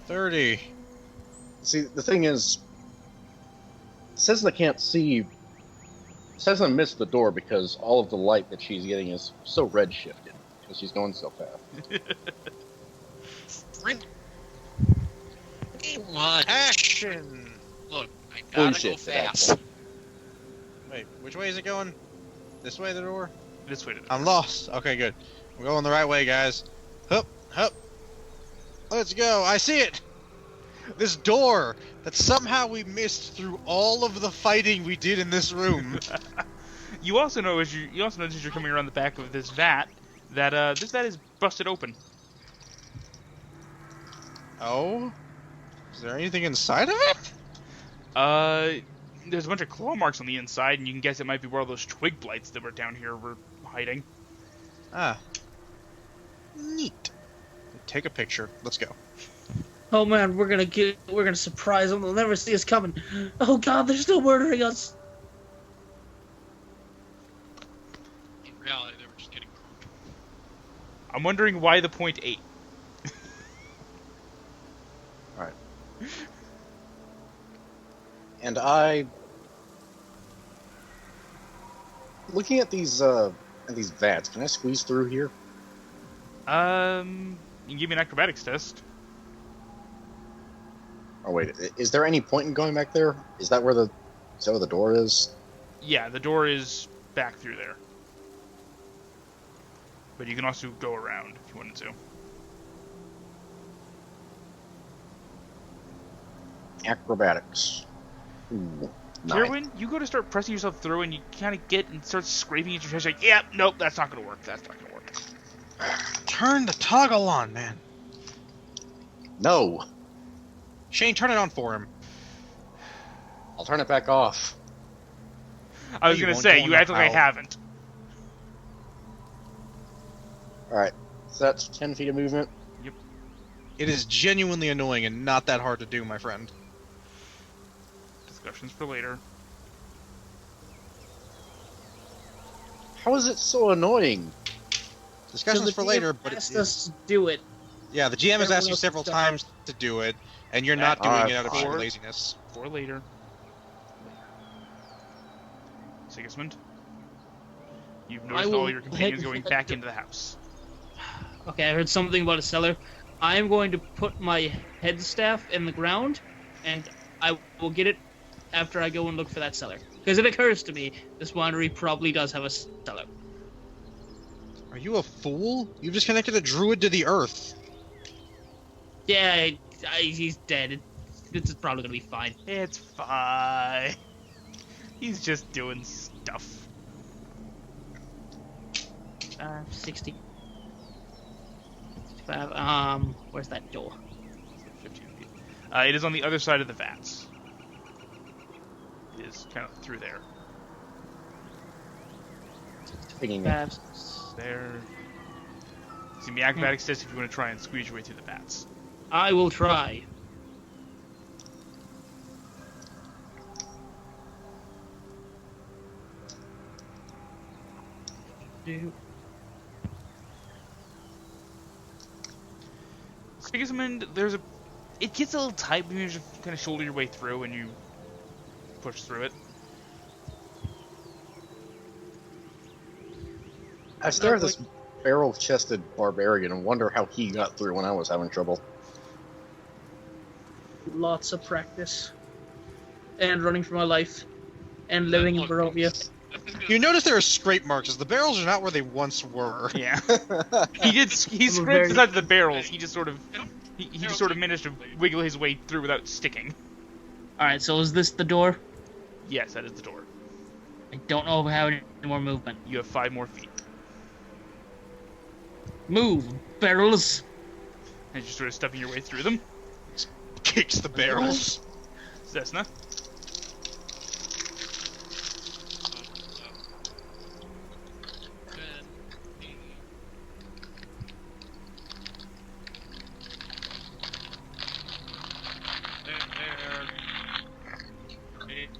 30. See, the thing is, Sesna can't see. Sesna missed the door because all of the light that she's getting is so red shifted because she's going so fast. Sprint. Come on. Action! Look, I gotta Bullshit, go that fast. Wait, which way is it going? This way, the door? This way to the I'm lost. Okay, good. We're going the right way, guys. Hup, hup. Let's go. I see it! This door that somehow we missed through all of the fighting we did in this room. You also know as you're coming around the back of this vat that this vat is busted open. Oh? Is there anything inside of it? There's a bunch of claw marks on the inside, and you can guess it might be where all those twig blights that were down here were hiding. Ah. Neat. Take a picture. Let's go. Oh man, we're gonna surprise them. They'll never see us coming. Oh god, they're still murdering us. In reality, they were just getting crooked. I'm wondering why the point 8. Alright. And I... Looking at these vats, can I squeeze through here? You can give me an acrobatics test. Oh wait, is there any point in going back there? Is that where the door is? Yeah, the door is back through there. But you can also go around if you wanted to. Acrobatics. Ooh, 9. Caerwynn, you go to start pressing yourself through, and you kind of get and start scraping at your chest. Like, yeah, nope, that's not gonna work. That's not gonna work. Turn the toggle on, man. No! Shane, turn it on for him. I'll turn it back off. I was You gonna won't say, go you on act the like I valve. haven't. Alright, so that's 10 feet of movement. It is genuinely annoying and not that hard to do, my friend. Discussions for later. How is it so annoying? Discussions for later, but asked it's... us to do it. Yeah, the GM has Everyone asked you else several has done times to do it, and you're not doing it out of sheer for- laziness. For later. Sigismund, you've noticed all will your companions head- going back into the house. Okay, I heard something about a cellar. I am going to put my head staff in the ground, and I will get it after I go and look for that cellar. Because it occurs to me, this winery probably does have a cellar. Are you a fool? You've just connected a druid to the earth. Yeah, he's dead. It's probably gonna be fine. It's fine. He's just doing stuff. 60. 65. Where's that door? 15 feet. It is on the other side of the vats. It is kind of through there. Picking up. 65. There. It's gonna be acrobatics test if you want to try and squeeze your way through the vats. I will try. Sigismund, it gets a little tight when you just kind of shoulder your way through and you push through it. I stare at this barrel-chested barbarian and wonder how he got through when I was having trouble. Lots of practice. And running for my life. And living in Barovia. You notice there are scrape marks, as the barrels are not where they once were. Yeah. He I'm scraped very- the sides of the barrels. He just sort of managed to wiggle his way through without sticking. Alright, so is this the door? Yes, that is the door. I don't know if I have any more movement. You have 5 more feet. Move, barrels! And you're sort of stuffing your way through them. Kicks the barrels. Sesna.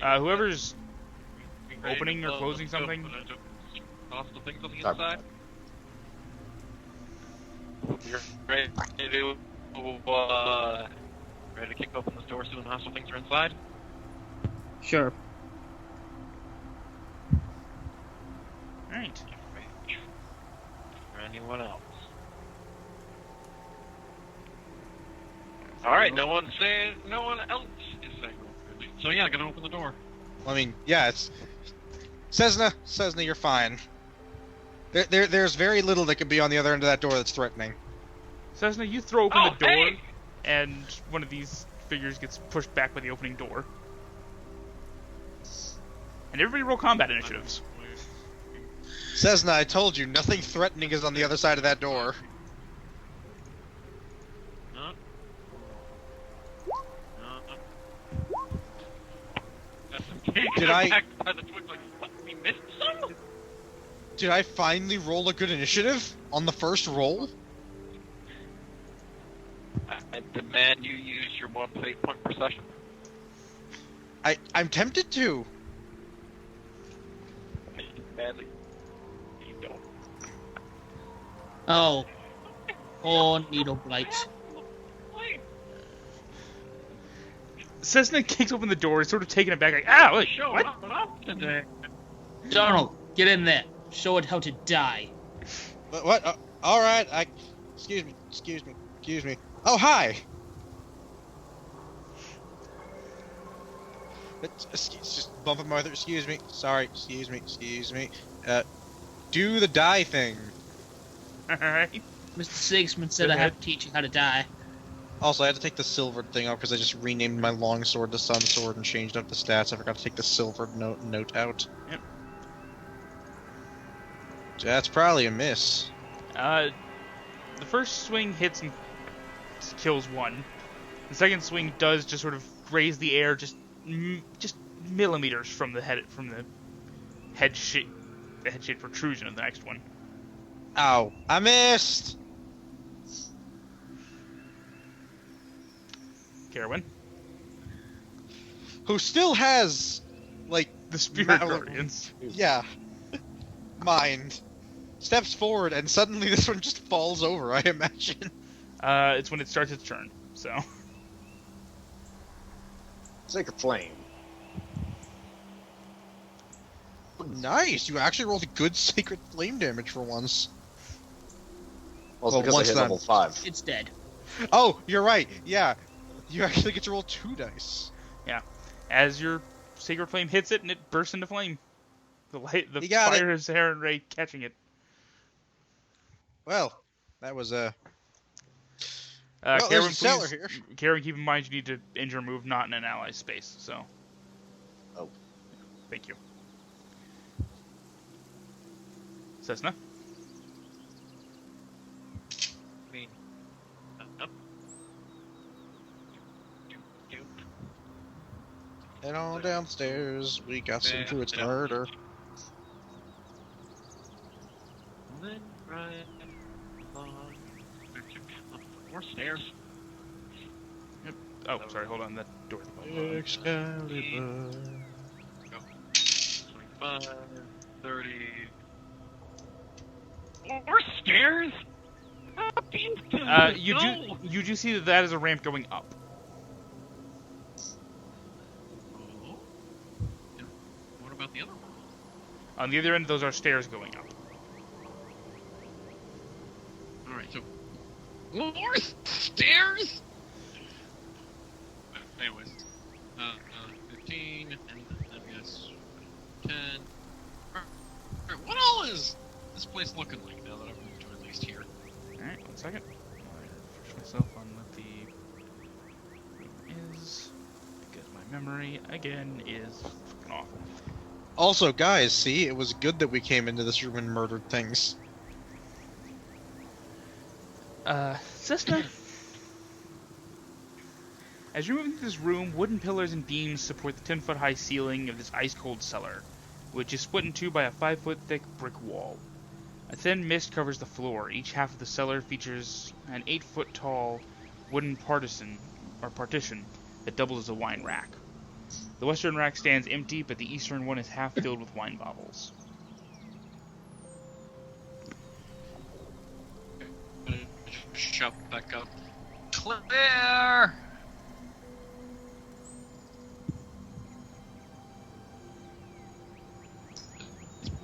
Whoever's Ready to opening or close closing the something. open and just toss the things on the Sorry. inside. You're ready to kick open this door soon hostile things are inside? Sure. Alright. Or anyone else? Alright, no one else is saying so yeah, gonna open the door. I mean, yeah, it's Sesna, you're fine. There's very little that could be on the other end of that door that's threatening. Cessna, you throw open Oh, the door, hey! and one of these figures gets pushed back by the opening door. And everybody roll combat initiatives. Sesna, I told you, nothing threatening is on the other side of that door. No. Did I- By the twig, like, what, we missed some? Did I finally roll a good initiative on the first roll? I demand you use your one fate point per session. I'm tempted to. Badly. You don't. Oh. Oh, needle blights. Cessna kicks open the door, sort of taken aback, like, ah, wait, Show what? up today. Donnel, get in there. Show it how to die. But what? All right. Excuse me. Oh, hi. Just bumping my other. Excuse me. Sorry. Excuse me. Do the die thing. Alright. Mr. Sigismund said Go I have ahead. to teach you how to die. Also, I had to take the silvered thing off because I just renamed my long sword to Sun Sword and changed up the stats. I forgot to take the silvered note out. Yep. That's probably a miss. The first swing hits and kills one. The second swing does just sort of raise the air just millimeters from the head shape protrusion of the next one. Ow! I missed. Caerwynn, Who still has, like, the Spirit Ma- Guardians. yeah, mind. Steps forward and suddenly this one just falls over, I imagine. It's when it starts its turn, so. Sacred Flame. Nice, you actually rolled a good Sacred Flame damage for once. Well, it's Well, because I once hit then. level 5. It's dead. Oh, you're right, yeah. You actually get to roll 2 dice. As your Sacred Flame hits it and it bursts into flame. The You got it. fire is Heron Ray catching it. Well, that was well, Caerwynn, there's a cellar please, here. Caerwynn, keep in mind you need to injure move not in an ally space, so. Oh. Thank you. Cessna? I mean, up. Head on downstairs, we got some Druids to murder. Then right on. More stairs. Oh, sorry, hold on, that door. Excalibur. 25, 30. More stairs? You do see that is a ramp going up. Oh. And what about the other one? On the other end, those are stairs going up. Alright, so. More stairs? Anyways. 15, and I guess 10. Alright, what all is this place looking like now that I've moved to at least here? Alright, 1 second. Refresh myself on what the room is. Because my memory, again, is fucking awful. Also, guys, see, it was good that we came into this room and murdered things. Sesna. As you move into this room, wooden pillars and beams support the 10-foot-high ceiling of this ice-cold cellar, which is split in two by a 5-foot-thick brick wall. A thin mist covers the floor. Each half of the cellar features an 8-foot-tall wooden partition that doubles as a wine rack. The western rack stands empty, but the eastern one is half filled with wine bottles. I'm gonna just shout back up. Clear!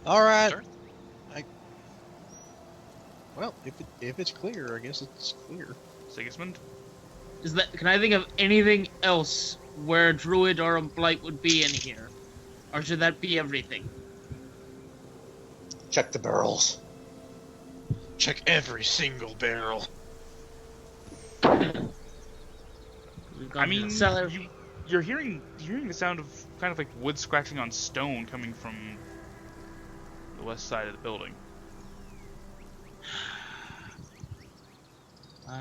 All right. Turn. Well, if it's clear, I guess it's clear. Sigismund? Can I think of anything else where a druid or a blight would be in here? Or should that be everything? Check the barrels. Check every single barrel. We've gone I to mean, the cellar. you're hearing the sound of kind of like wood scratching on stone coming from the west side of the building. 5,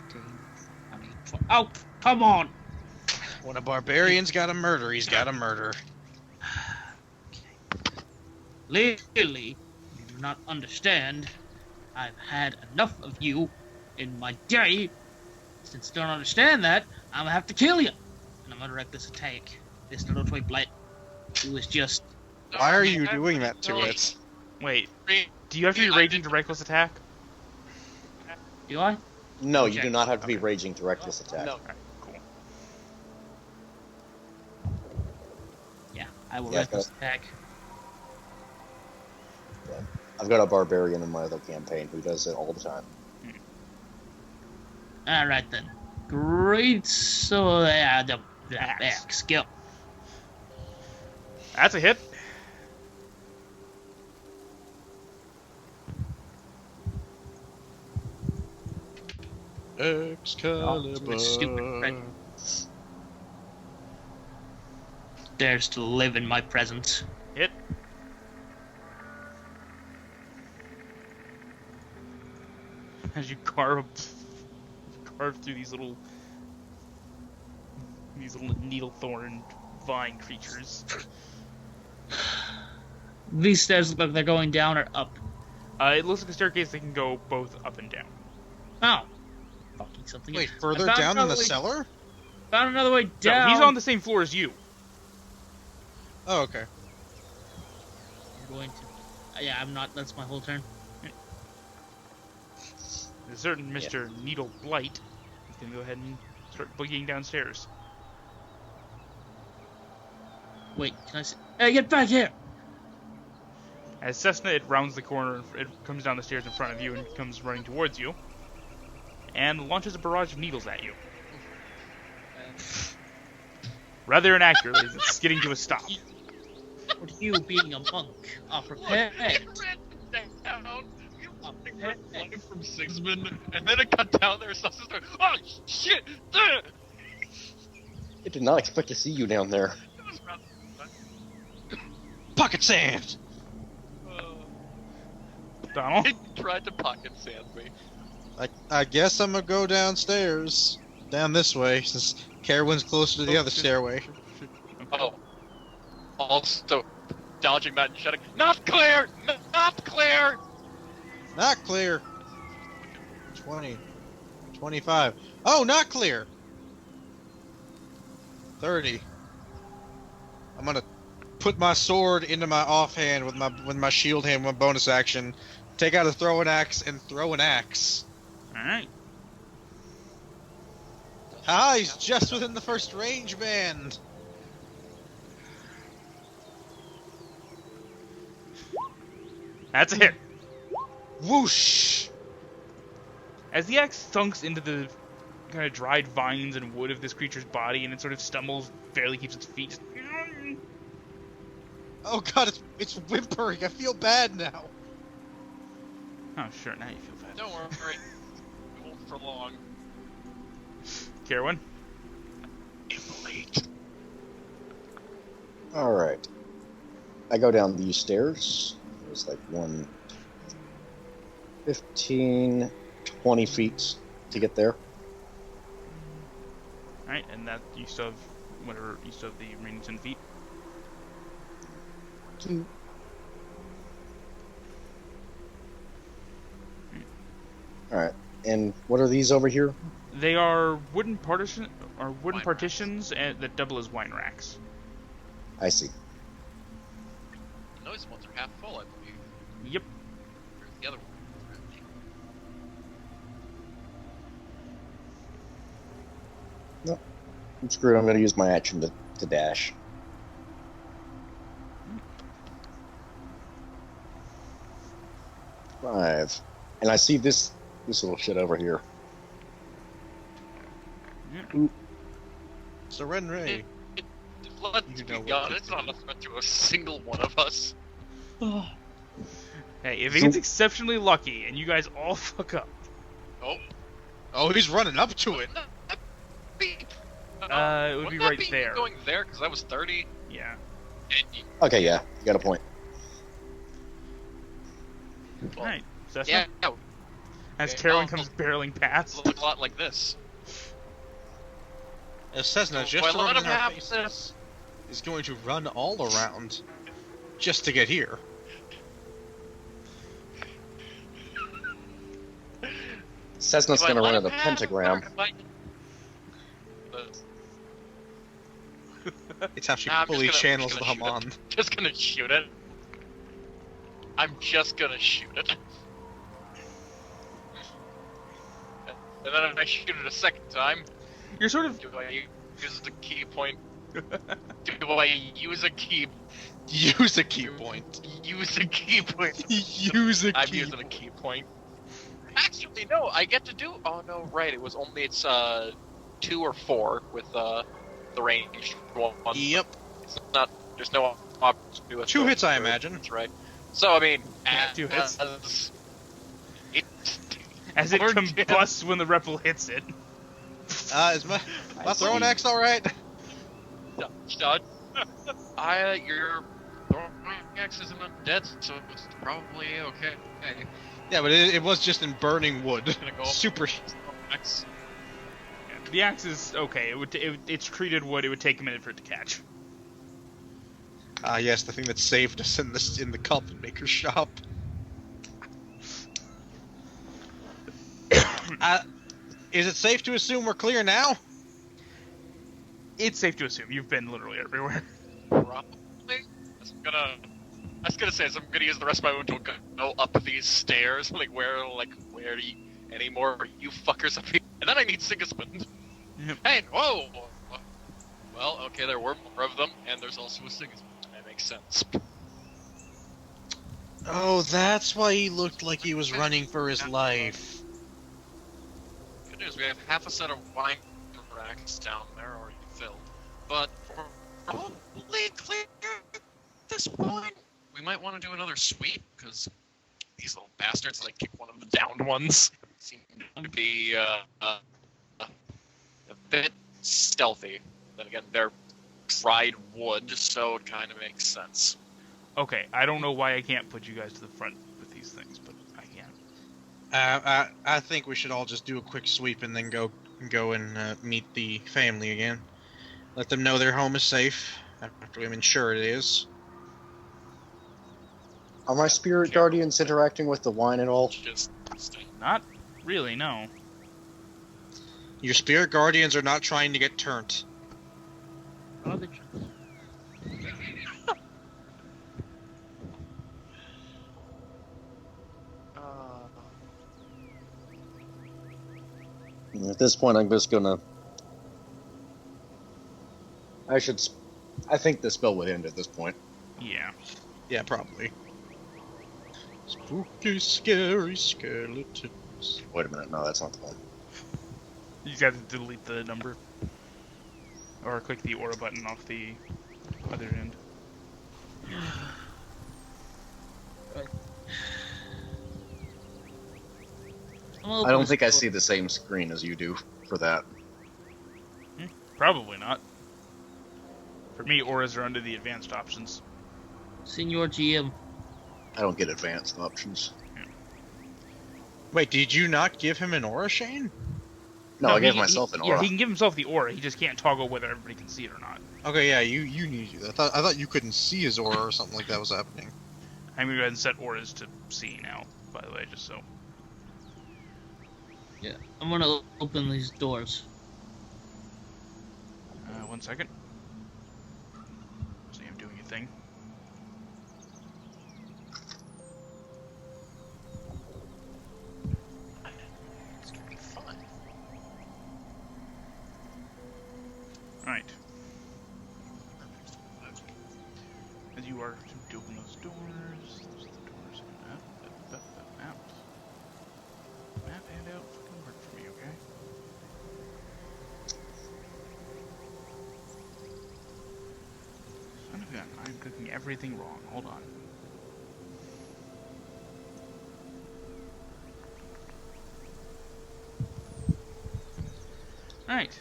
15, 20, oh, come on! When a barbarian's got a murder, he's got a murder. Clearly, you do not understand. I've had enough of you in my day. Since you don't understand that, I'm gonna have to kill you. And I'm gonna direct this attack. This little toy blight who is just... Why are you doing that to it? Wait, do you have to be raging to reckless attack? Do I? No, you Okay. do not have to be raging to reckless attack. No. Alright, cool. Yeah, I will Yeah, reckless attack. I've got a barbarian in my other campaign who does it all the time. Alright then. Great, so the Axe. axe, skill. That's a hit. Excalibur. Stupid friend. Dares to live in my presence. Hit. As you carve through these little needle thorn vine creatures. These stairs look like they're going down or up. It looks like a staircase that can go both up and down. Oh. Fucking something. Wait, I further found down in another the way- cellar? Found another way No, down. he's on the same floor as you. Oh, okay. I'm going to... yeah, I'm not... That's my whole turn. There's a certain Mr. Needle Blight. He's gonna go ahead and start boogieing downstairs. Wait, can I see... Hey, get back here! As Sesna, it rounds the corner, it comes down the stairs in front of you and comes running towards you, and launches a barrage of needles at you. Rather inaccurately, as it's skidding to a stop. What are you, being a monk, are prepared? Flying from Sigismund, and then it got down there, so I was oh shit! I did not expect to see you down there. Pocket sand! Donnel? He tried to pocket sand me. I guess I'm gonna go downstairs. Down this way, since Caerwynn's closer to the other stairway. Oh. Also, dodging that and shouting, "Not clear! Not clear!" Not clear. 20. 25. Oh, not clear! 30. I'm gonna put my sword into my offhand with my shield hand with my bonus action. Take out a throwing axe and throw an axe. Alright. Ah, he's just within the first range band. That's a hit. Whoosh! As the axe thunks into the kind of dried vines and wood of this creature's body, and it sort of stumbles, barely keeps its feet. Just... Oh god, it's whimpering. I feel bad now. Oh, sure, now you feel bad. Don't worry. It won't for long. Caerwynn? Alright. I go down these stairs. There's like 15, 20 feet to get there. Alright, and that you still have whatever you still have the remaining 10 feet. Alright. And what are these over here? They are wooden are wooden Wine racks. partitions that double as wine racks. I see. Those ones are half full, I believe. Yep. Where's the other one? I'm screwed. I'm going to use my action to dash. Five. And I see this little shit over here. So Ren Ray, Let's You be know what honest, to it's not a threat to a single one of us. Hey, if it gets exceptionally lucky and you guys all fuck up, oh, he's running up to it. it would be right there. Going there because that was 30. Yeah. And you, Okay, yeah, you got a point. All right. Sesna? yeah, As Okay, Caerwynn I'll- comes barreling past. look a lot like this. Sesna, So just if I let running him our have faces, this. is going to run all around just to get here. Cessna's If I going to let run him at the have pentagram. it, but- It's how she Nah, I'm fully just channels the gonna shoot Haman. Just gonna shoot it. I'm just gonna shoot it. And then if I shoot it a second time, You're sort of. do I use the key point? Do I use a key? Use a key point. Use a key point. Use a I'm key using a key point. Actually, no. I get to do. Oh no, right. It was only 2 or 4 with the ranged one. Yep. It's not. There's no option to do it. 2 hits, I imagine. That's right. So I mean, Yeah, 2 hits. As it Lord combusts when the repel hits it. Is my throwing axe all right? Stahd. Your throwing axe isn't undead, so it's probably okay. Yeah, but it was just in burning wood. Gonna go Super. axe. Yeah, the axe is okay. It's treated wood. It would take a minute for it to catch. Ah, yes, the thing that saved us in the coffin maker's shop. Is it safe to assume we're clear now? It's safe to assume you've been literally everywhere. Probably. I was gonna say, so I'm gonna use the rest of my move to go up these stairs. Where do you, any more of you fuckers up here? And then I need Sigismund. Yep. Hey, whoa! Well, okay, there were more of them, and there's also a Sigismund. That makes sense. Oh, that's why he looked like he was running for his life. Good news, we have half a set of wine racks down there already filled. But we're probably clear at this point. We might want to do another sweep, because these little bastards, like, kick one of the downed ones, seem to be a bit stealthy. Then again, they're dried wood, so it kind of makes sense. Okay, I don't know why I can't put you guys to the front with these things, but I can. I think we should all just do a quick sweep and then go and meet the family again. Let them know their home is safe, after we've ensured it is. Are my spirit guardians interacting with the wine at all? Just stay. Not really, no. Your spirit guardians are not trying to get turned. Oh, the- At this point, I'm just gonna. I think the spell would end at this point. Yeah. Yeah, probably. Spooky, scary skeletons. Wait a minute, no, that's not the one. You just have to delete the number. Or click the aura button off the other end. I don't think I see the same screen as you do for that. Probably not. For me, auras are under the advanced options. Senior GM. I don't get advanced options. Wait, did you not give him an aura, Shane? No, I gave myself an aura. Yeah, he can give himself the aura. He just can't toggle whether everybody can see it or not. Okay, yeah, you need to do that. I thought you couldn't see his aura or something like that was happening. I'm going to go ahead and set auras to see now, by the way, just so. Yeah, I'm gonna open these doors. 1 second. So I'm doing a thing. It's gonna be fun. Alright. As you are to open those doors, those are the doors. Maps. Map handout fucking work for me, okay? Son of a gun, I'm cooking everything wrong. Hold on. Alright.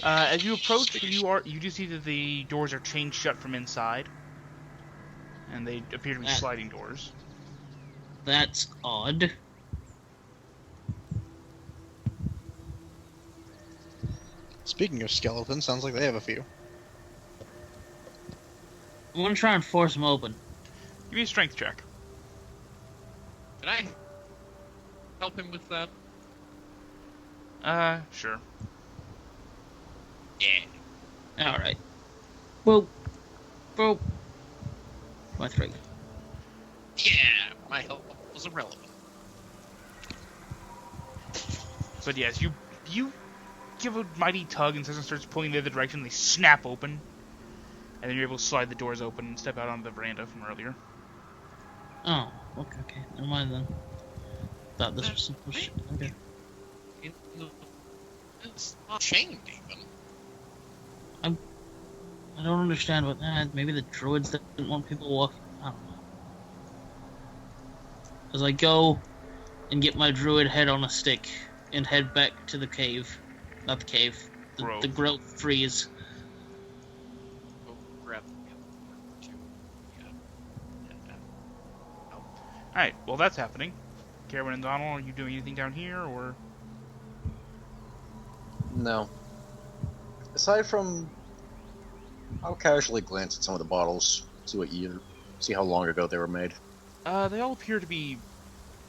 As you approach, you do see that the doors are chained shut from inside, and they appear to be sliding doors. That's odd. Speaking of skeletons, sounds like they have a few. I'm gonna try and force them open. Give me a strength check. Can I help him with that? Sure. Yeah. Alright. Boop. Boop. 23. Yeah, my help was irrelevant. But yes, you give a mighty tug, and Sesna starts pulling the other direction. They snap open, and then you're able to slide the doors open and step out onto the veranda from earlier. Oh, okay. Never mind then. Thought this was simple shit. Okay. It's not chained even. I don't understand what that. Maybe the druids didn't want people walking. I don't know. As I go and get my druid head on a stick and head back to the cave. Not the cave. The grove freeze. Go grab the other two. Yeah. Alright, well that's happening. Caerwynn and Donnel, are you doing anything down here, or...? No. Aside from, I'll casually glance at some of the bottles, see how long ago they were made. They all appear to be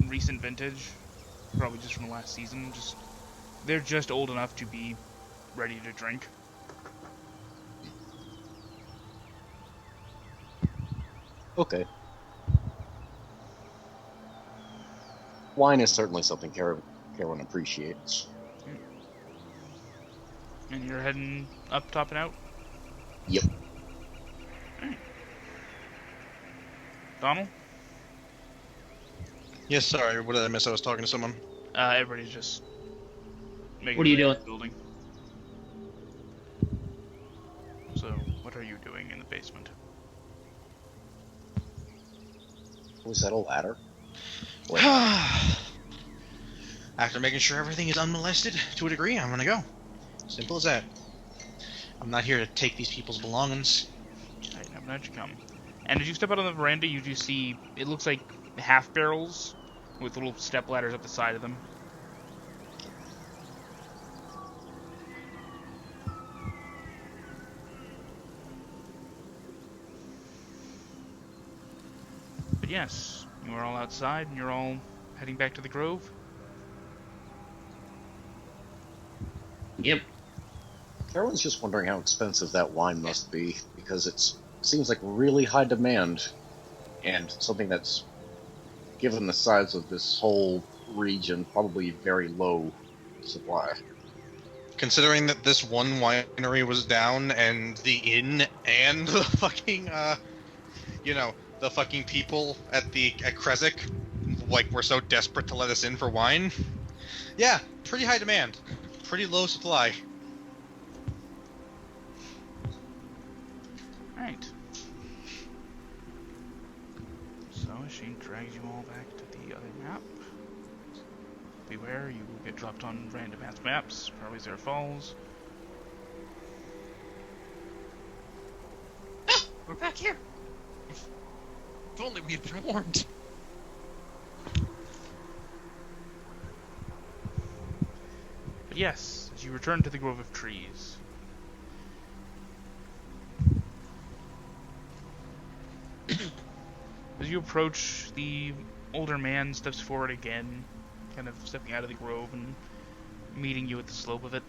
recent vintage. Probably just from the last season. They're just old enough to be ready to drink. Okay. Wine is certainly something Caerwynn appreciates. And you're heading up, top, and out? Yep. Alright. Donnel? Yes, sorry, what did I miss? I was talking to someone. Everybody's just making What are you their way doing? to the Building. So, what are you doing in the basement? Was that a ladder? Wait, After making sure everything is unmolested to a degree, I'm gonna go. Simple as that. I'm not here to take these people's belongings. Alright, I'm glad you come. And as you step out on the veranda, you do see, it looks like half barrels with little step ladders up the side of them. But yes, you are all outside and you're all heading back to the grove. Yep. Caerwynn's just wondering how expensive that wine must be, because it seems like really high demand, and something that's, given the size of this whole region, probably very low supply. Considering that this one winery was down, and the inn, and the fucking, the fucking people at Kresik, like, were so desperate to let us in for wine. Yeah, pretty high demand. Pretty low supply. Right. So she drags you all back to the other map. Beware, you will get dropped on random ass maps. Probably Zero Falls. Ah, we're back here. If only we had been warned. But yes, as you return to the Grove of Trees. As you approach, the older man steps forward again, kind of stepping out of the grove and meeting you at the slope of it.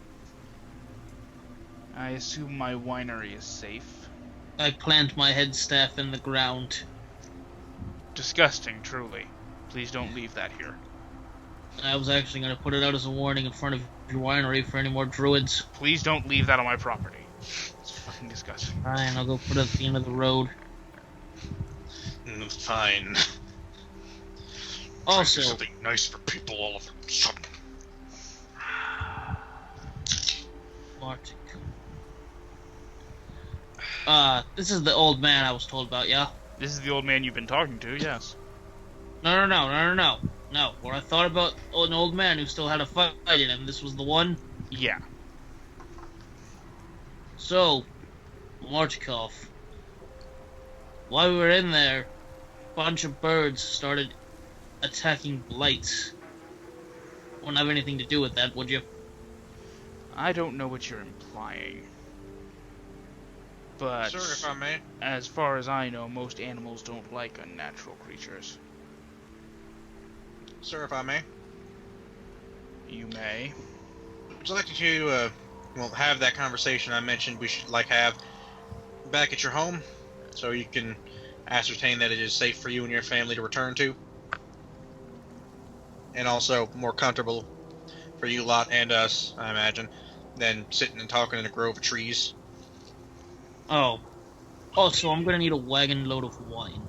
I assume my winery is safe. I plant my headstaff in the ground. Disgusting, truly. Please don't leave that here. I was actually going to put it out as a warning in front of your winery for any more druids. Please don't leave that on my property. It's fucking disgusting. Fine, I'll go put it at the end of the road. Fine. Also, something nice for people all of a sudden. Martin. This is the old man I was told about, yeah? This is the old man you've been talking to, yes. No. When I thought about an old man who still had a fight in him, this was the one? Yeah. So, Martikov. While we were in there, a bunch of birds started attacking blights. Wouldn't have anything to do with that, would you? I don't know what you're implying. But Sir, if I may. as far as I know, most animals don't like unnatural creatures. Sir, if I may. You may. Would you like to, have that conversation I mentioned we should, have back at your home? So you can ascertain that it is safe for you and your family to return to? And also more comfortable for you lot and us, I imagine, than sitting and talking in a grove of trees. Oh. So I'm gonna need a wagon load of wine.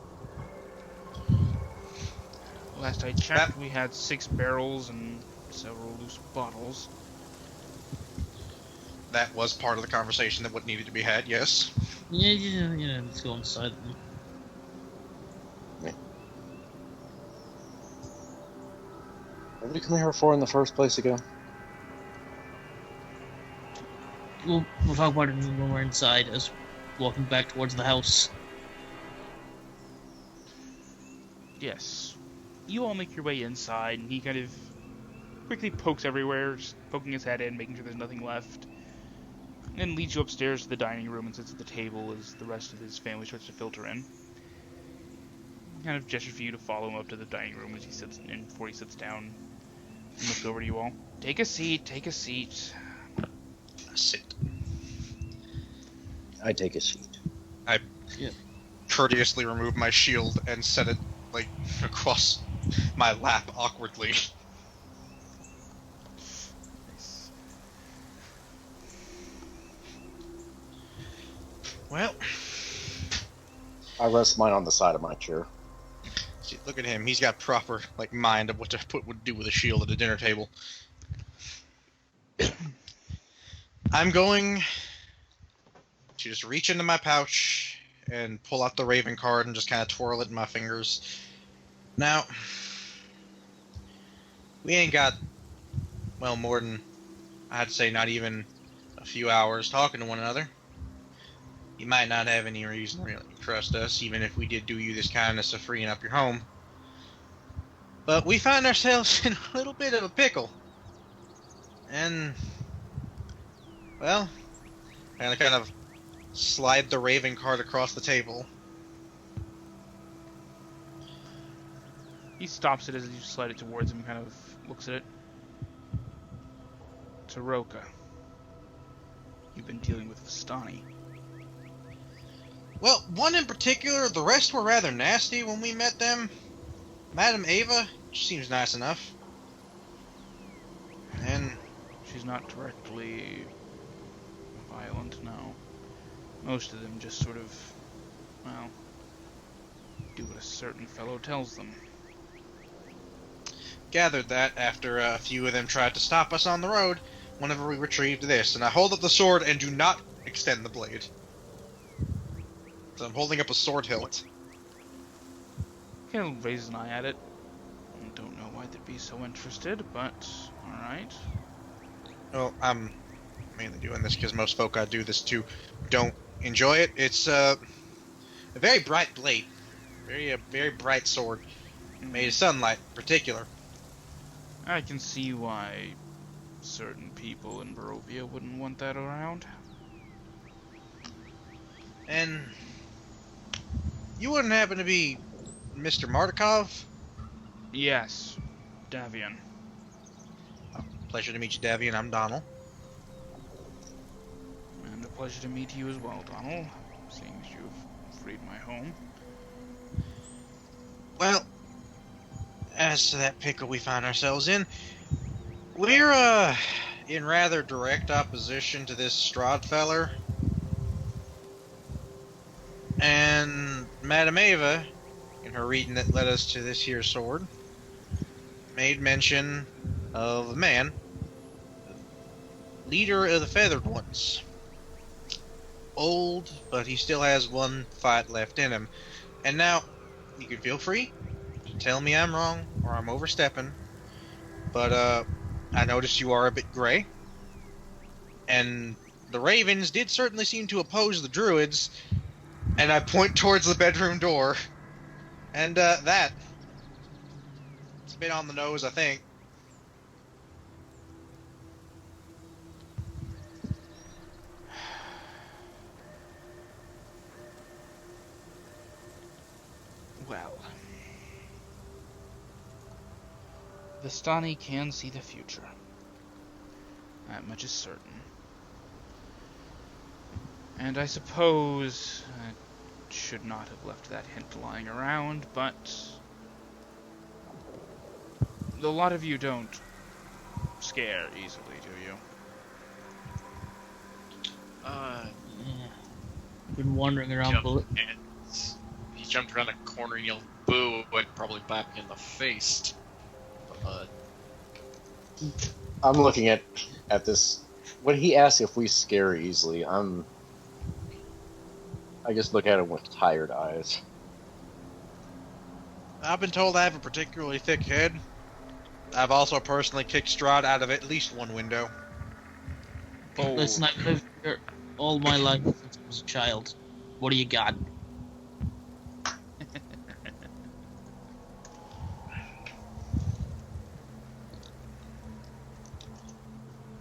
Last I checked, we had 6 barrels and several loose bottles. That was part of the conversation that what needed to be had, yes. Yeah, let's go inside then. What did we come here for in the first place again? We'll talk about it when we're inside, as walking back towards the house. Yes. You all make your way inside, and he kind of quickly pokes everywhere, just poking his head in, making sure there's nothing left. And then leads you upstairs to the dining room and sits at the table as the rest of his family starts to filter in. Kind of gestures for you to follow him up to the dining room as he sits in before he sits down and looks over to you all. Take a seat, take a seat. Sit. I take a seat. I courteously remove my shield and set it, across my lap awkwardly. Well, I rest mine on the side of my chair. see, look at him. He's got proper mind of what to do with a shield at a dinner table. I'm going to just reach into my pouch and pull out the Raven card and just kind of twirl it in my fingers. Now, we ain't got, more than, I'd say not even a few hours talking to one another. You might not have any reason to really trust us, even if we did do you this kindness of freeing up your home. But we find ourselves in a little bit of a pickle. And, kind of slide the Raven card across the table. He stops it as you slide it towards him, kind of looks at it. Taroka, you've been dealing with Vistani. Well, one in particular, the rest were rather nasty when we met them. Madam Ava, she seems nice enough. And She's not directly violent, no. Most of them just sort of, do what a certain fellow tells them. gathered that after a few of them tried to stop us on the road whenever we retrieved this. And I hold up the sword and do not extend the blade. So I'm holding up a sword hilt. Kind of raises an eye at it. Don't know why they'd be so interested, but alright. Well, I'm mainly doing this because most folk I do this to don't enjoy it. It's a very bright blade. Very bright sword. Made of sunlight in particular. I can see why certain people in Barovia wouldn't want that around. And you wouldn't happen to be Mr. Martikov? Yes, Davian. Pleasure to meet you, Davian. I'm Donnel. And a pleasure to meet you as well, Donnel, seeing as you've freed my home. Well, as to that pickle we find ourselves in, we're, in rather direct opposition to this Strahd feller. And Madame Ava, in her reading that led us to this here sword, made mention of a man, leader of the Feathered Ones. Old, but he still has one fight left in him. And now, you can feel free to tell me I'm wrong or I'm overstepping, but I noticed you are a bit gray. And the Ravens did certainly seem to oppose the Druids, and I point towards the bedroom door. And that, it's a bit on the nose, I think. Well, Vistani can see the future. That much is certain. And I suppose I should not have left that hint lying around, but a lot of you don't scare easily, do you? Yeah. Been wandering around. He jumped around a corner and yelled boo, and probably back in the face. I'm looking at this. When he asks if we scare easily, I just look at him with tired eyes. I've been told I have a particularly thick head. I've also personally kicked Strahd out of at least one window. Oh, Listen, I've lived here all my life since I was a child. What do you got?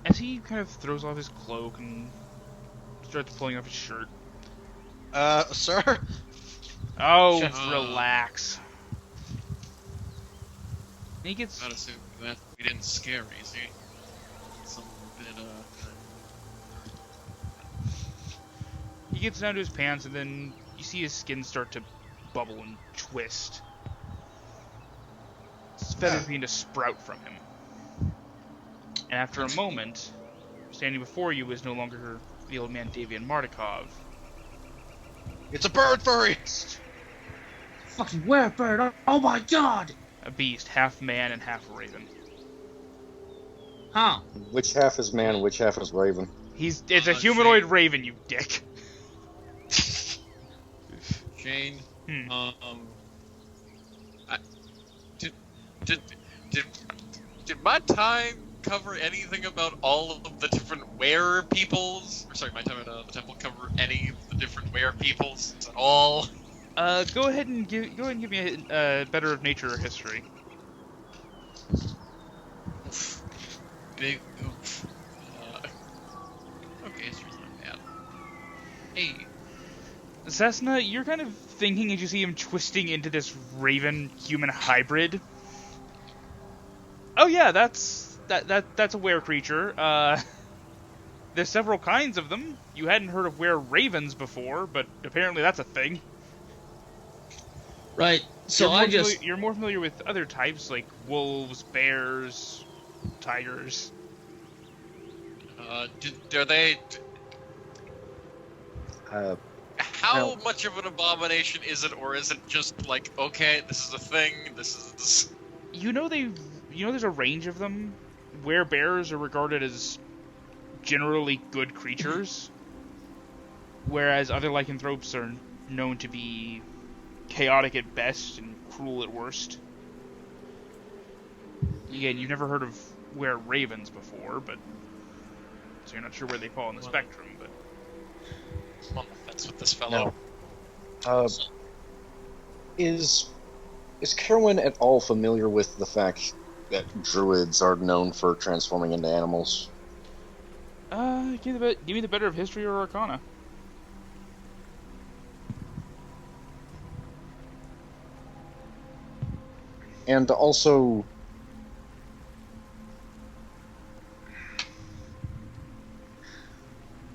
as he kind of throws off his cloak and starts pulling off his shirt. Sir? Oh, Shut- relax. And he gets Gotta say that we didn't scare easy. Some bit, he gets down to his pants, and then you see his skin start to bubble and twist. His feathers begin to sprout from him. And after a moment, standing before you is no longer the old man Davian Martikov. It's a bird furry! Fucking werebird! Oh my god! A beast, half man and half raven. Huh? Which half is man, which half is raven? It's a humanoid raven, you dick. Shane, Hmm. Did my time cover anything about all of the different were peoples? Or sorry, my time at the temple cover any of the different were peoples at all? Go ahead and give me a better of nature or history. big oof. Okay, it's really not bad. Hey, Sesna, you're kind of thinking as you see him twisting into this raven-human hybrid. Oh yeah, that's a were creature. There's several kinds of them. You hadn't heard of were ravens before, but apparently that's a thing. Right. So You're more familiar with other types like wolves, bears, tigers. Are they? How Well- much of an abomination is it, or is it just like, okay, this is a thing, this? You know there's a range of them. Where bears are regarded as generally good creatures, whereas other lycanthropes are known to be chaotic at best and cruel at worst. Again, you've never heard of were ravens before, but so you're not sure where they fall in the spectrum. But I'm on the fence with this fellow. Is Caerwynn at all familiar with the fact that druids are known for transforming into animals? give me the better of history or arcana. And also,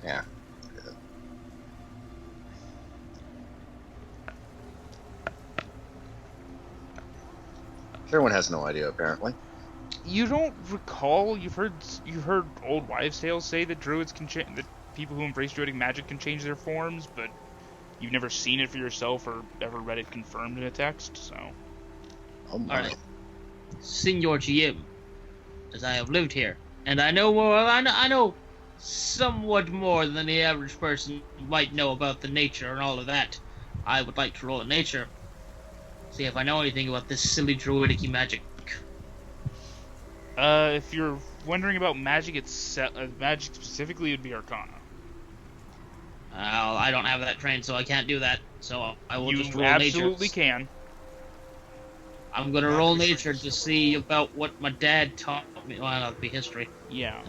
yeah. Caerwynn has no idea, apparently. You don't recall? You've heard old wives' tales say that druids can change, that people who embrace druidic magic can change their forms, but you've never seen it for yourself or ever read it confirmed in a text. So, Oh my. Alright. Senor GM, as I have lived here, and I know more. I know somewhat more than the average person might know about the nature and all of that. I would like to roll a nature, see if I know anything about this silly druidic magic. if you're wondering about magic magic specifically, it would be Arcana. I don't have that trained, so I can't do that. So I will just roll You nature. absolutely can. I'm gonna roll nature to see about what my dad taught me. Well, that'll be history. Yeah.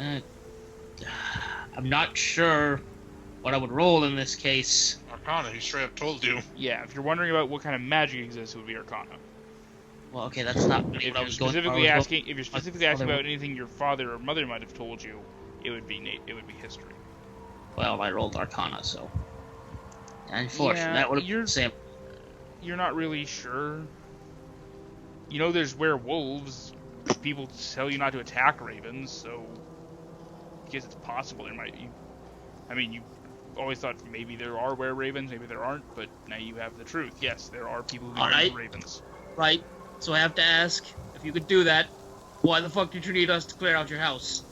I'm not sure what I would roll in this case. Arcana, he straight up told you. Yeah, if you're wondering about what kind of magic exists, it would be Arcana. Well, okay, that's not really If what I you're was going for. specifically I was asking, if you're specifically asking about anything your father or mother might have told you, it would be history. Well, I rolled Arcana, so unfortunately, Yeah, that would have you're- been the same. You're not really sure. You know, there's werewolves. People tell you not to attack ravens, so I guess it's possible there might. You always thought maybe there are were-ravens, maybe there aren't, but now you have the truth. Yes, there are people who Alright. use ravens. Right. So I have to ask, if you could do that, why the fuck did you need us to clear out your house?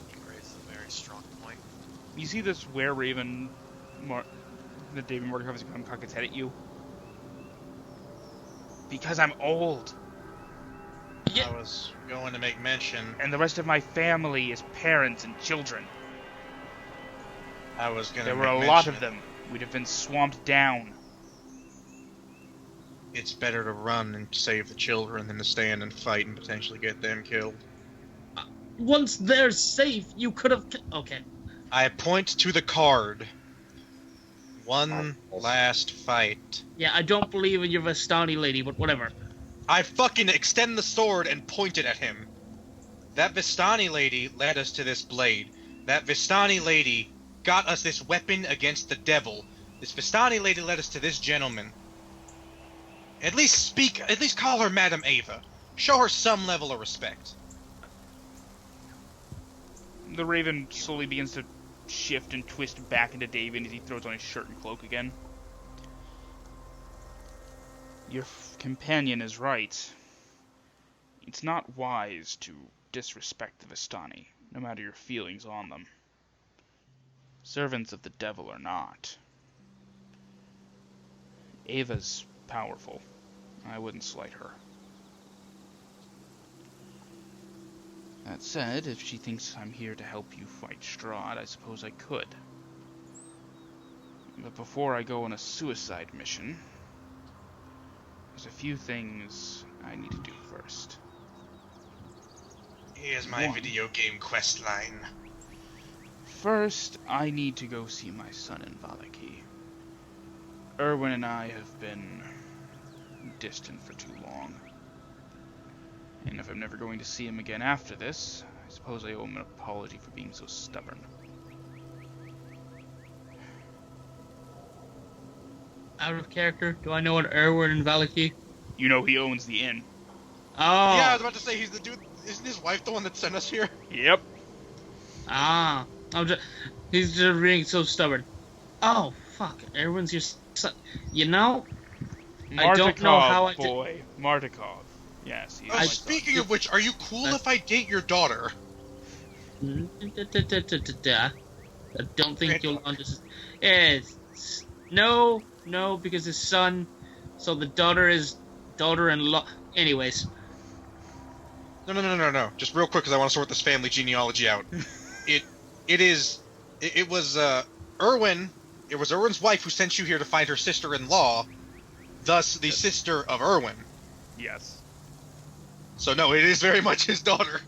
He raises a very strong point. You see this were-raven that David Morgan has come cock its head at you? Because I'm old, Yeah. I was going to make mention. and the rest of my family is parents and children. I was going to There make were a mention. lot of them. We'd have been swamped down. It's better to run and save the children than to stand and fight and potentially get them killed. Once they're safe, you could have. Okay. I point to the card. One last fight. Yeah, I don't believe in your Vistani lady, but whatever. I fucking extend the sword and point it at him. That Vistani lady led us to this blade. That Vistani lady got us this weapon against the devil. This Vistani lady led us to this gentleman. At least call her Madam Ava. Show her some level of respect. The raven slowly begins to shift and twist back into David as he throws on his shirt and cloak again. Your companion is right. It's not wise to disrespect the Vistani, no matter your feelings on them. Servants of the devil or not. Ava's powerful. I wouldn't slight her. That said, if she thinks I'm here to help you fight Strahd, I suppose I could. But before I go on a suicide mission, there's a few things I need to do first. Here's my One. video game quest line. First, I need to go see my son in Valaki. Erwin and I have been distant for too long. And if I'm never going to see him again after this, I suppose I owe him an apology for being so stubborn. Out of character, do I know an Erwin and Valaki? You know he owns the inn. Oh. Yeah, I was about to say he's the dude. Isn't his wife the one that sent us here? Yep. Ah. He's just being so stubborn. Oh, fuck. Erwin's your son. You know? I don't know how I did- boy. Martikov. Yes, he's my son. Speaking of which, are you cool if I date your daughter? I don't think you'll understand. Yes. No, because his son. So the daughter is daughter-in-law. Anyways. No. Just real quick, because I want to sort this family genealogy out. It was Erwin. It was Erwin's wife who sent you here to find her sister-in-law, thus the sister of Erwin. Yes. So no, it is very much his daughter.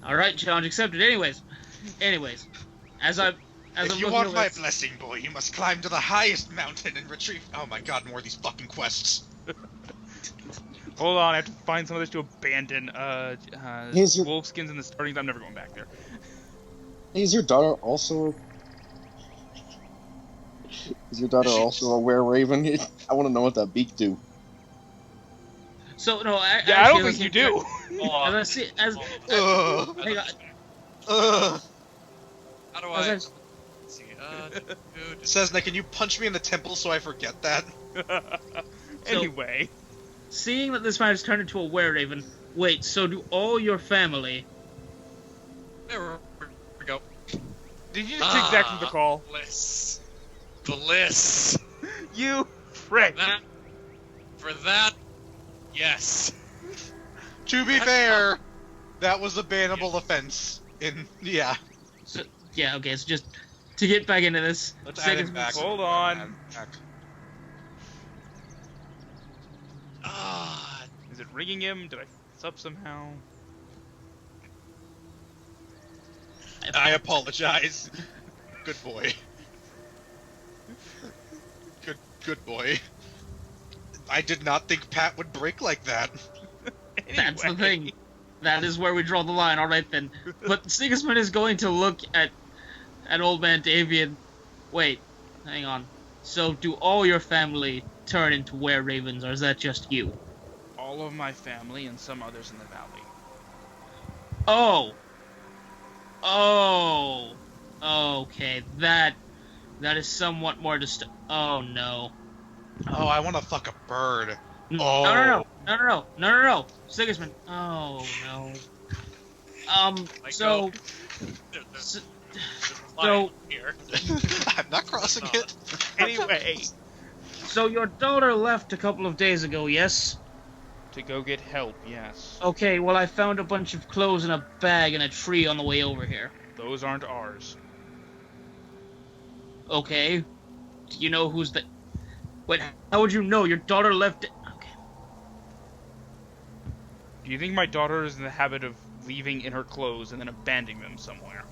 All right, challenge accepted. Anyways, as as If I'm you looking want over my this- blessing, boy, you must climb to the highest mountain and retrieve. Oh my god, more of these fucking quests. Hold on, I have to find some of this to abandon. Here's your- Wolf skins in the startings. I'm never going back there. Is your daughter also? Is your daughter She- also a were-raven? I want to know what that beak do. So no, Yeah, I don't think you do. As I see, as Ugh. hang on, Ugh. How do as I? I, Let's see. Dude. Sesna, can you punch me in the temple so I forget that? Anyway, seeing that this man has turned into a were-raven. Wait, so do all your family? There we go. did you just take Zach from the call? Bliss. Bliss. You prick. For that, yes. To be fair, that was a bannable offense. Yeah. So yeah, okay. So just to get back into this, Let's add him Sigismund- back. Hold on. Add him back. Ah, Is it ringing him? Did I mess up somehow? I apologize. Good boy. Good boy. I did not think Pat would break like that. That's the Anyway. thing. That is where we draw the line. All right then. But Sigismund is going to look at old man Davian. Wait, hang on. So do all your family turn into were-ravens, or is that just you? All of my family and some others in the valley. Oh. Oh. Okay. That is somewhat more Oh no. Oh, I want to fuck a bird. No, Oh. no. Sigismund. Oh no. Might So. go. There's a So- line here. I'm not crossing it. Anyway, So your daughter left a couple of days ago, yes? to go get help, yes. Okay, well I found a bunch of clothes in a bag in a tree on the way over here. Those aren't ours. Okay. Do you know who's the... Wait, how would you know? Your daughter left it... Okay. Do you think my daughter is in the habit of leaving in her clothes and then abandoning them somewhere?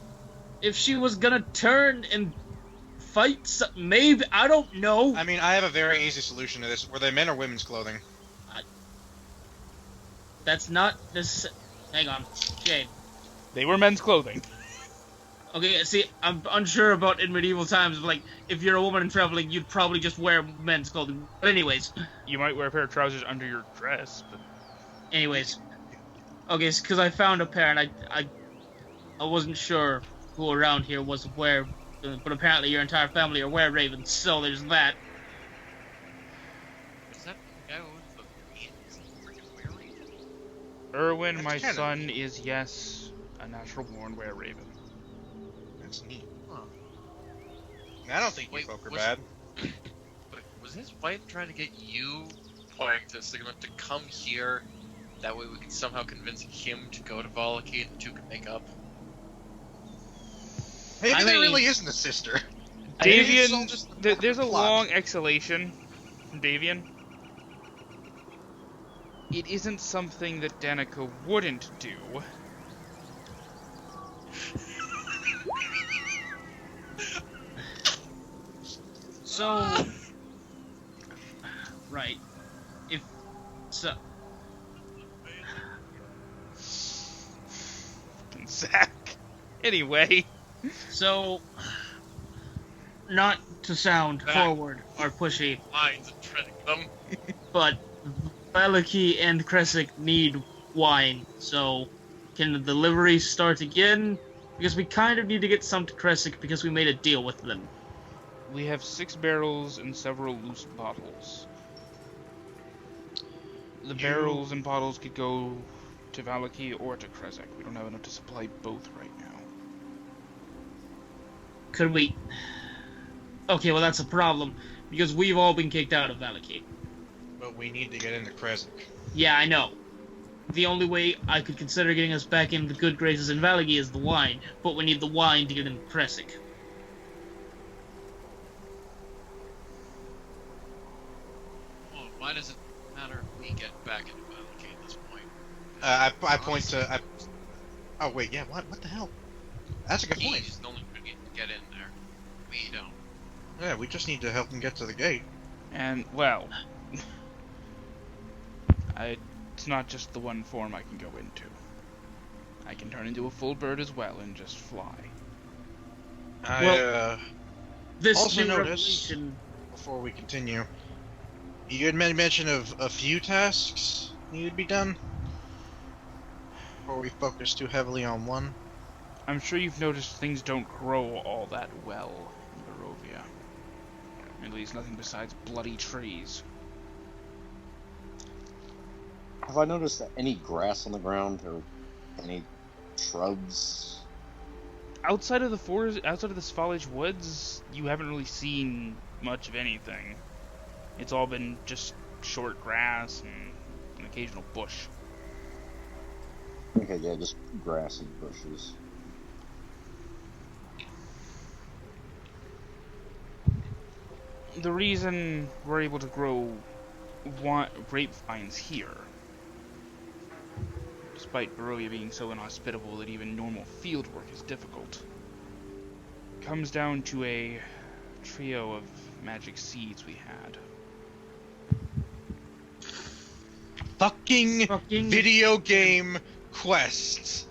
If she was gonna turn and fight maybe... I don't know. I mean, I have a very easy solution to this. Were they men or women's clothing? That's not this... Hang on. Jade. They were men's clothing. Okay, see, I'm unsure about in medieval times, but, like, if you're a woman and traveling, you'd probably just wear men's clothing. But anyways... You might wear a pair of trousers under your dress, but... Anyways, okay, because I found a pair and I wasn't sure who around here was where, but apparently your entire family are were-ravens, so there's that. Is that the guy with the green? Is he freaking wearing? Erwin, That's my canon. son, is, yes, a natural-born were-raven. That's neat. Huh. I don't think you Wait, folk are was- bad. But was his wife trying to get you, playing to Sigismund, to come here? That way we could somehow convince him to go to Valaki and the two could make up? Maybe I there mean- really isn't a sister. Davian, It's all just there's a plot. long exhalation from Davian. It isn't something that Danica wouldn't do. So, right, if so, Zach. Anyway, so, not to sound Back. forward or pushy, Lines and treading them. but Valaki and Kresic need wine, so can the delivery start again? Because we kind of need to get some to Kresic because we made a deal with them. we have 6 barrels and several loose bottles. The barrels and bottles could go to Valaki or to Krezek. We don't have enough to supply both right now. Could we... Okay, well that's a problem, because we've all been kicked out of Valaki. But we need to get into Krezk. Yeah, I know. The only way I could consider getting us back in the good graces in Valaki is the wine, but we need the wine to get into Kresic. Well, why does it matter if we get back into Valaki at this point? I point to. Oh wait, yeah. What the hell? That's a good point. He's the only one who can get in there. Yeah, we just need to help him get to the gate. And, well, it's not just the one form I can go into. I can turn into a full bird as well and just fly. This Also new notice- revelation. Before we continue, you had made mention of a few tasks need to be done before we focus too heavily on one. I'm sure you've noticed things don't grow all that well in Barovia. At least nothing besides bloody trees. Have I noticed any grass on the ground or any shrubs? Outside of the forest, outside of the Svalage woods, you haven't really seen much of anything. It's all been just short grass and an occasional bush. Okay, yeah, just grass and bushes. The reason we're able to grow grapevines here, despite Barovia being so inhospitable that even normal field work is difficult, comes down to a trio of magic seeds we had. Fucking video game quests.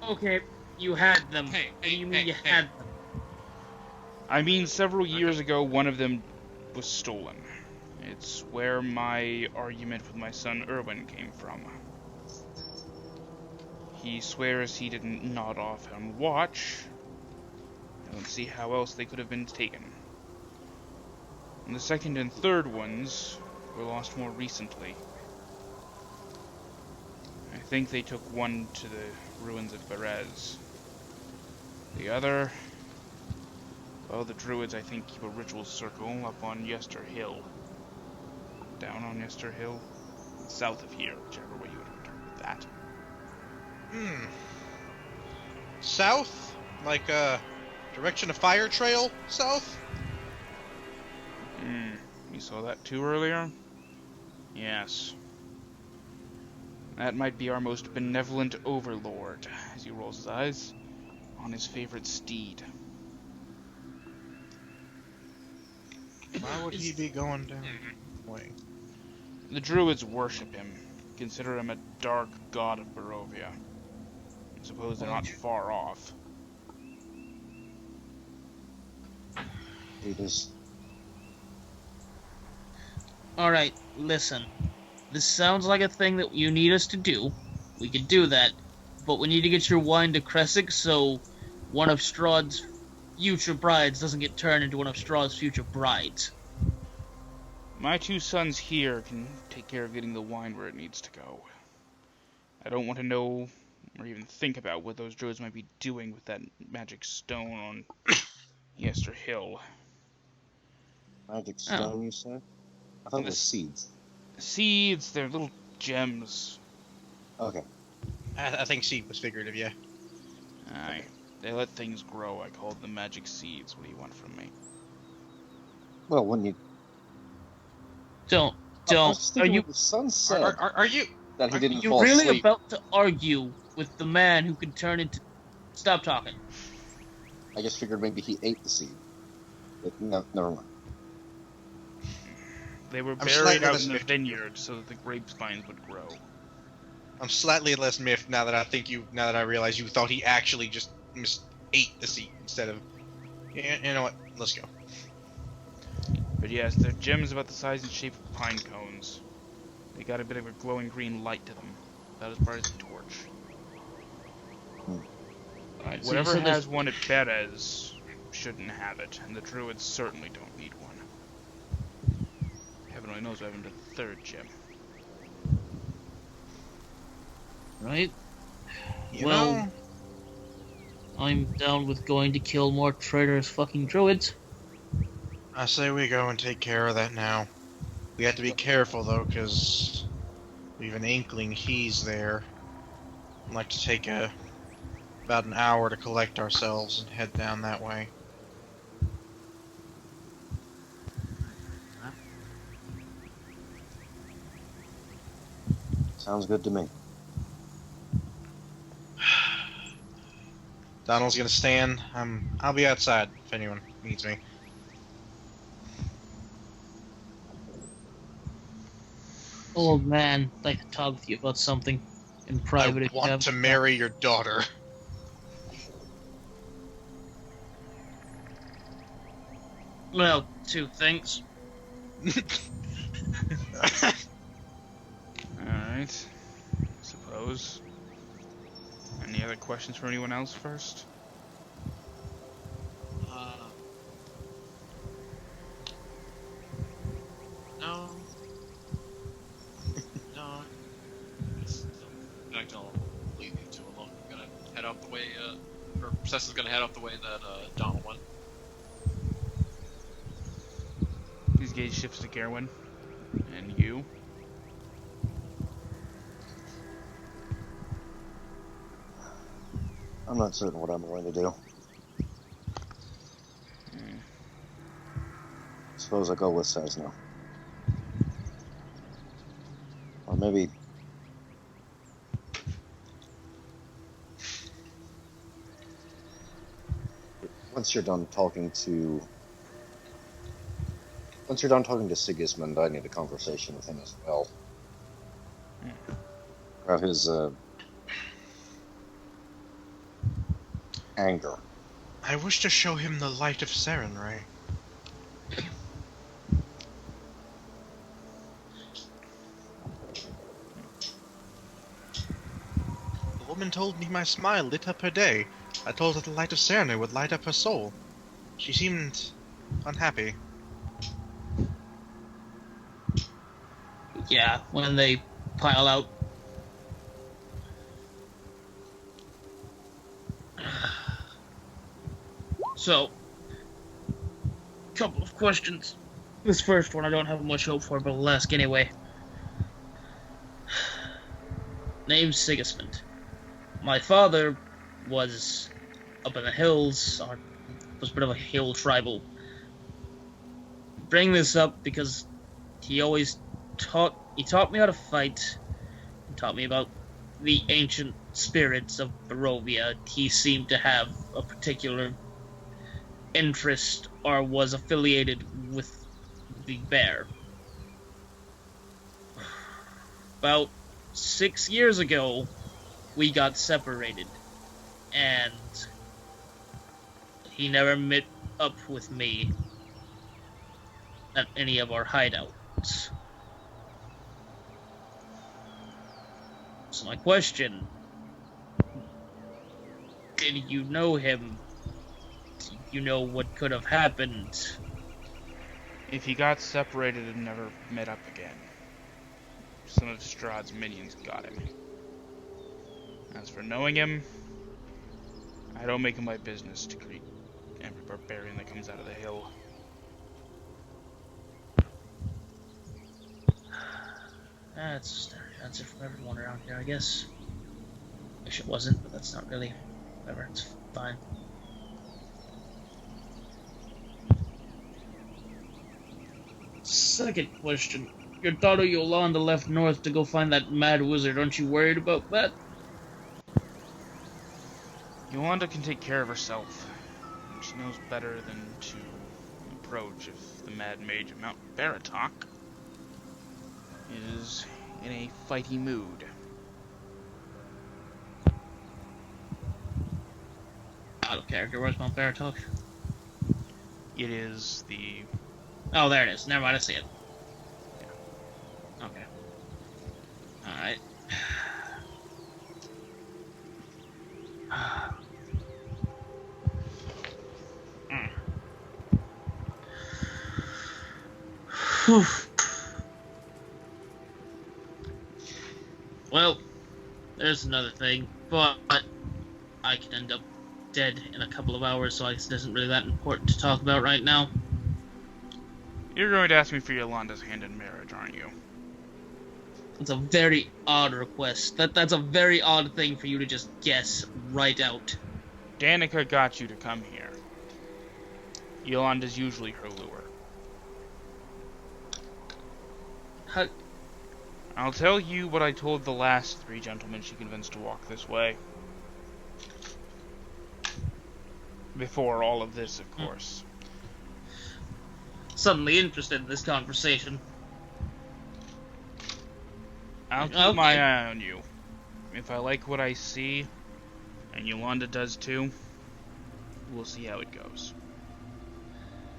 Okay, you had them. Hey, What do you mean hey, you hey. had them? I mean, several years ago, one of them was stolen. It's where my argument with my son Erwin came from. He swears he didn't nod off on watch. I don't see how else they could have been taken. And the second and third ones were lost more recently. I think they took one to the ruins of Berez. The other... well, the Druids, I think, keep a ritual circle up on Yester Hill. Down on Yester Hill. South of here, whichever way you would interpret that. South? Like, direction of fire trail? South? You saw that too earlier? Yes. That might be our most benevolent overlord, as he rolls his eyes, on his favorite steed. Why would he be going down that way? The Druids worship him, consider him a dark god of Barovia. I suppose they're not far off. It is. Alright, listen. This sounds like a thing that you need us to do. We could do that. But we need to get your wine to Cressig so one of Strahd's future brides doesn't get turned into one of Strahd's future brides. My two sons here can take care of getting the wine where it needs to go. I don't want to know or even think about what those druids might be doing with that magic stone on Yester Hill. Magic stone, you said? I thought it was seeds. Seeds, they're little gems. Okay. I think seed was figurative, yeah. Aye. They let things grow. I called them magic seeds. What do you want from me? Well, when you... Don't. I was just Are thinking you what the son said Are you... that he didn't you fall really asleep. about to argue with the man who could turn into... Stop talking. I just figured maybe he ate the seed. But no, never mind. They were I'm buried slightly out less in the miffed. vineyard so that the grapevines would grow. I'm slightly less miffed now that I realize you thought he actually just ate the seed instead of... Yeah, you know what? Let's go. But yes, they're gems about the size and shape of pine cones. They got a bit of a glowing green light to them, about as bright as a torch. Alright, Whatever has one at Berez shouldn't have it, and the Druids certainly don't need one. Heaven only knows what happened to the third gem. Right? You Well- know... I'm down with going to kill more traitorous fucking druids. I say we go and take care of that now. We have to be careful though, because we have an inkling he's there. I'd like to take about an hour to collect ourselves and head down that way. Sounds good to me. Donnel's gonna stand. I'll be outside if anyone needs me. Old man, I'd like to talk with you about something in private. I if you want have to time. marry your daughter. Well, two things. Alright. Suppose. Any other questions for anyone else first? No. No. In fact, I'll leave you two alone. I'm gonna head out the way, or Sesna's gonna head out the way that, Donnel went. His gaze shifts to Caerwynn. And you. I'm not certain what I'm going to do. Suppose I go with Sesna. Or maybe... Once you're done talking to Sigismund, I need a conversation with him as well. About his, anger. I wish to show him the light of Sarenrae. The woman told me my smile lit up her day. I told her the light of Sarenrae would light up her soul. She seemed unhappy. Yeah, when they pile out. So, couple of questions. This first one I don't have much hope for, but I'll ask anyway. Name's Sigismund. My father was up in the hills, or was a bit of a hill tribal. Bring this up because he always taught me how to fight. He taught me about the ancient spirits of Barovia. He seemed to have a particular interest or was affiliated with the bear. About 6 years ago, we got separated, and he never met up with me at any of our hideouts. So my question, did you know him? Do you know what could have happened? If he got separated and never met up again, some of Strahd's minions got him. As for knowing him, I don't make it my business to greet every barbarian that comes out of the hill. That's a standard answer from everyone around here, I guess. Wish it wasn't, but that's not really. Whatever, it's fine. Second question. Your daughter Yolanda left north to go find that mad wizard. Aren't you worried about that? Yolanda can take care of herself. She knows better than to approach if the mad mage of Mount Baratok is in a fighty mood. Out of character. Where's Mount Baratok? It is the... Oh, there it is. Never mind, I see it. Okay. Alright. Well, there's another thing, but I could end up dead in a couple of hours, so it isn't really that important to talk about right now. You're going to ask me for Yolanda's hand in marriage, aren't you? That's a very odd request. That's a very odd thing for you to just guess right out. Danica got you to come here. Yolanda's usually her lure. How... I'll tell you what I told the last 3 gentlemen she convinced to walk this way. Before all of this, of course. Suddenly interested in this conversation. I'll keep Okay. my eye on you. If I like what I see, and Yolanda does too, we'll see how it goes.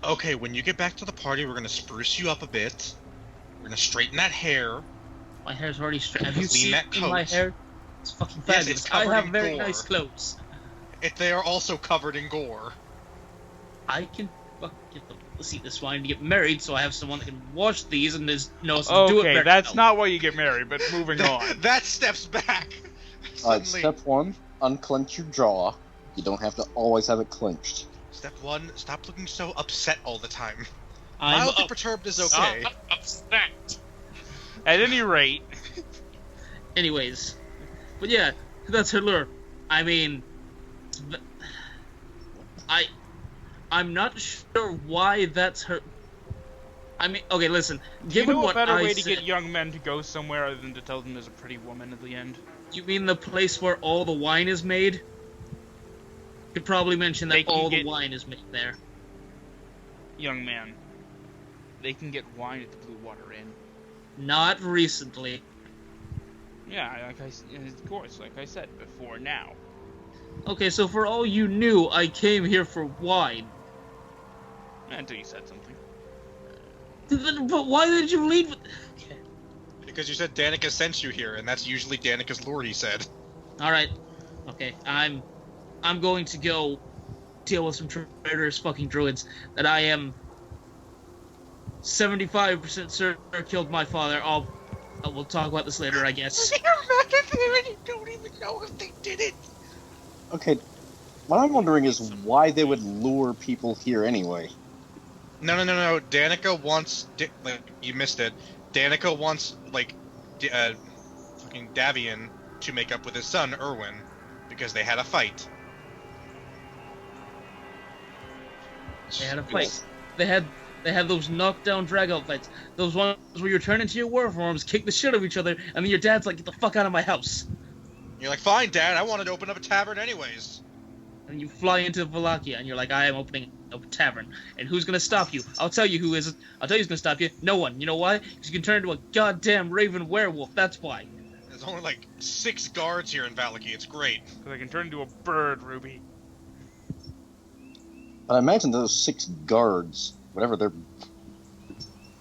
Okay, when you get back to the party, we're gonna spruce you up a bit. We're gonna straighten that hair. My hair's already straight. Have you Clean seen that coat. my hair? It's fucking Yes, fabulous. it's I covered have in very gore. nice clothes. They are also covered in gore. I can get the see this wine to get married, so I have someone that can wash these and knows how to do it Okay, better. that's not why you get married, but moving on. That steps back. Alright, Suddenly, step 1, unclench your jaw. You don't have to always have it clenched. step 1, stop looking so upset all the time. I'm Mildly up. perturbed is okay. Upset. At any rate, Anyways, but yeah, that's her lure. I mean, I'm not sure why that's her. I mean, okay, listen. do you Given know a what better I way to said, get young men to go somewhere other than to tell them there's a pretty woman at the end? you mean the place where all the wine is made? Could probably mention They that can all the get- wine is made there. Young man, they can get wine at the Blue Water Inn. Not recently. Yeah, of course, like I said before. Now, Okay, so for all you knew, I came here for wine. until you said something. But why did you leave? Okay. Because you said Danica sent you here, and that's usually Danica's lure, he said. All right. Okay, I'm going to go deal with some traitorous fucking druids that I am 75% certain killed my father. We'll talk about this later, I guess. You're mad at them and you don't even know if they did it. Okay, what I'm wondering is why they would lure people here anyway. No. Danica wants... like, you missed it. Danica wants, like, fucking Davian to make up with his son, Erwin, because they had a fight. They had a fight. They had those knockdown drag-out fights. Those ones where you turn into your war forms, kick the shit out of each other, and then your dad's like, "Get the fuck out of my house!" You're like, fine, Dad, I wanted to open up a tavern anyways. And you fly into Wallachia, and you're like, "I am opening a tavern." And who's gonna stop you? I'll tell you who is. I'll tell you who's gonna stop you. No one. You know why? Because you can turn into a goddamn raven werewolf. That's why. There's only like 6 guards here in Valaki, it's great. Because I can turn into a bird, Ruby. But I imagine those 6 guards, whatever they're...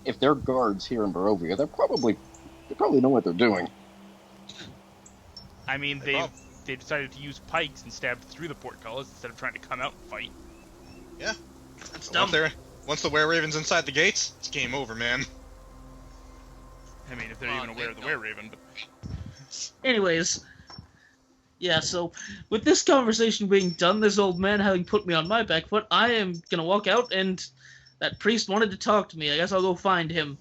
If they're guards here in Barovia, they probably know what they're doing. I mean, They they decided to use pikes and stab through the portcullis instead of trying to come out and fight. That's dumb. Once the were-raven's inside the gates, it's game over, man. I mean, if they're even aware of the were-raven, but... Anyways, yeah, so with this conversation being done, this old man having put me on my back foot, I am gonna walk out, and that priest wanted to talk to me. I guess I'll go find him.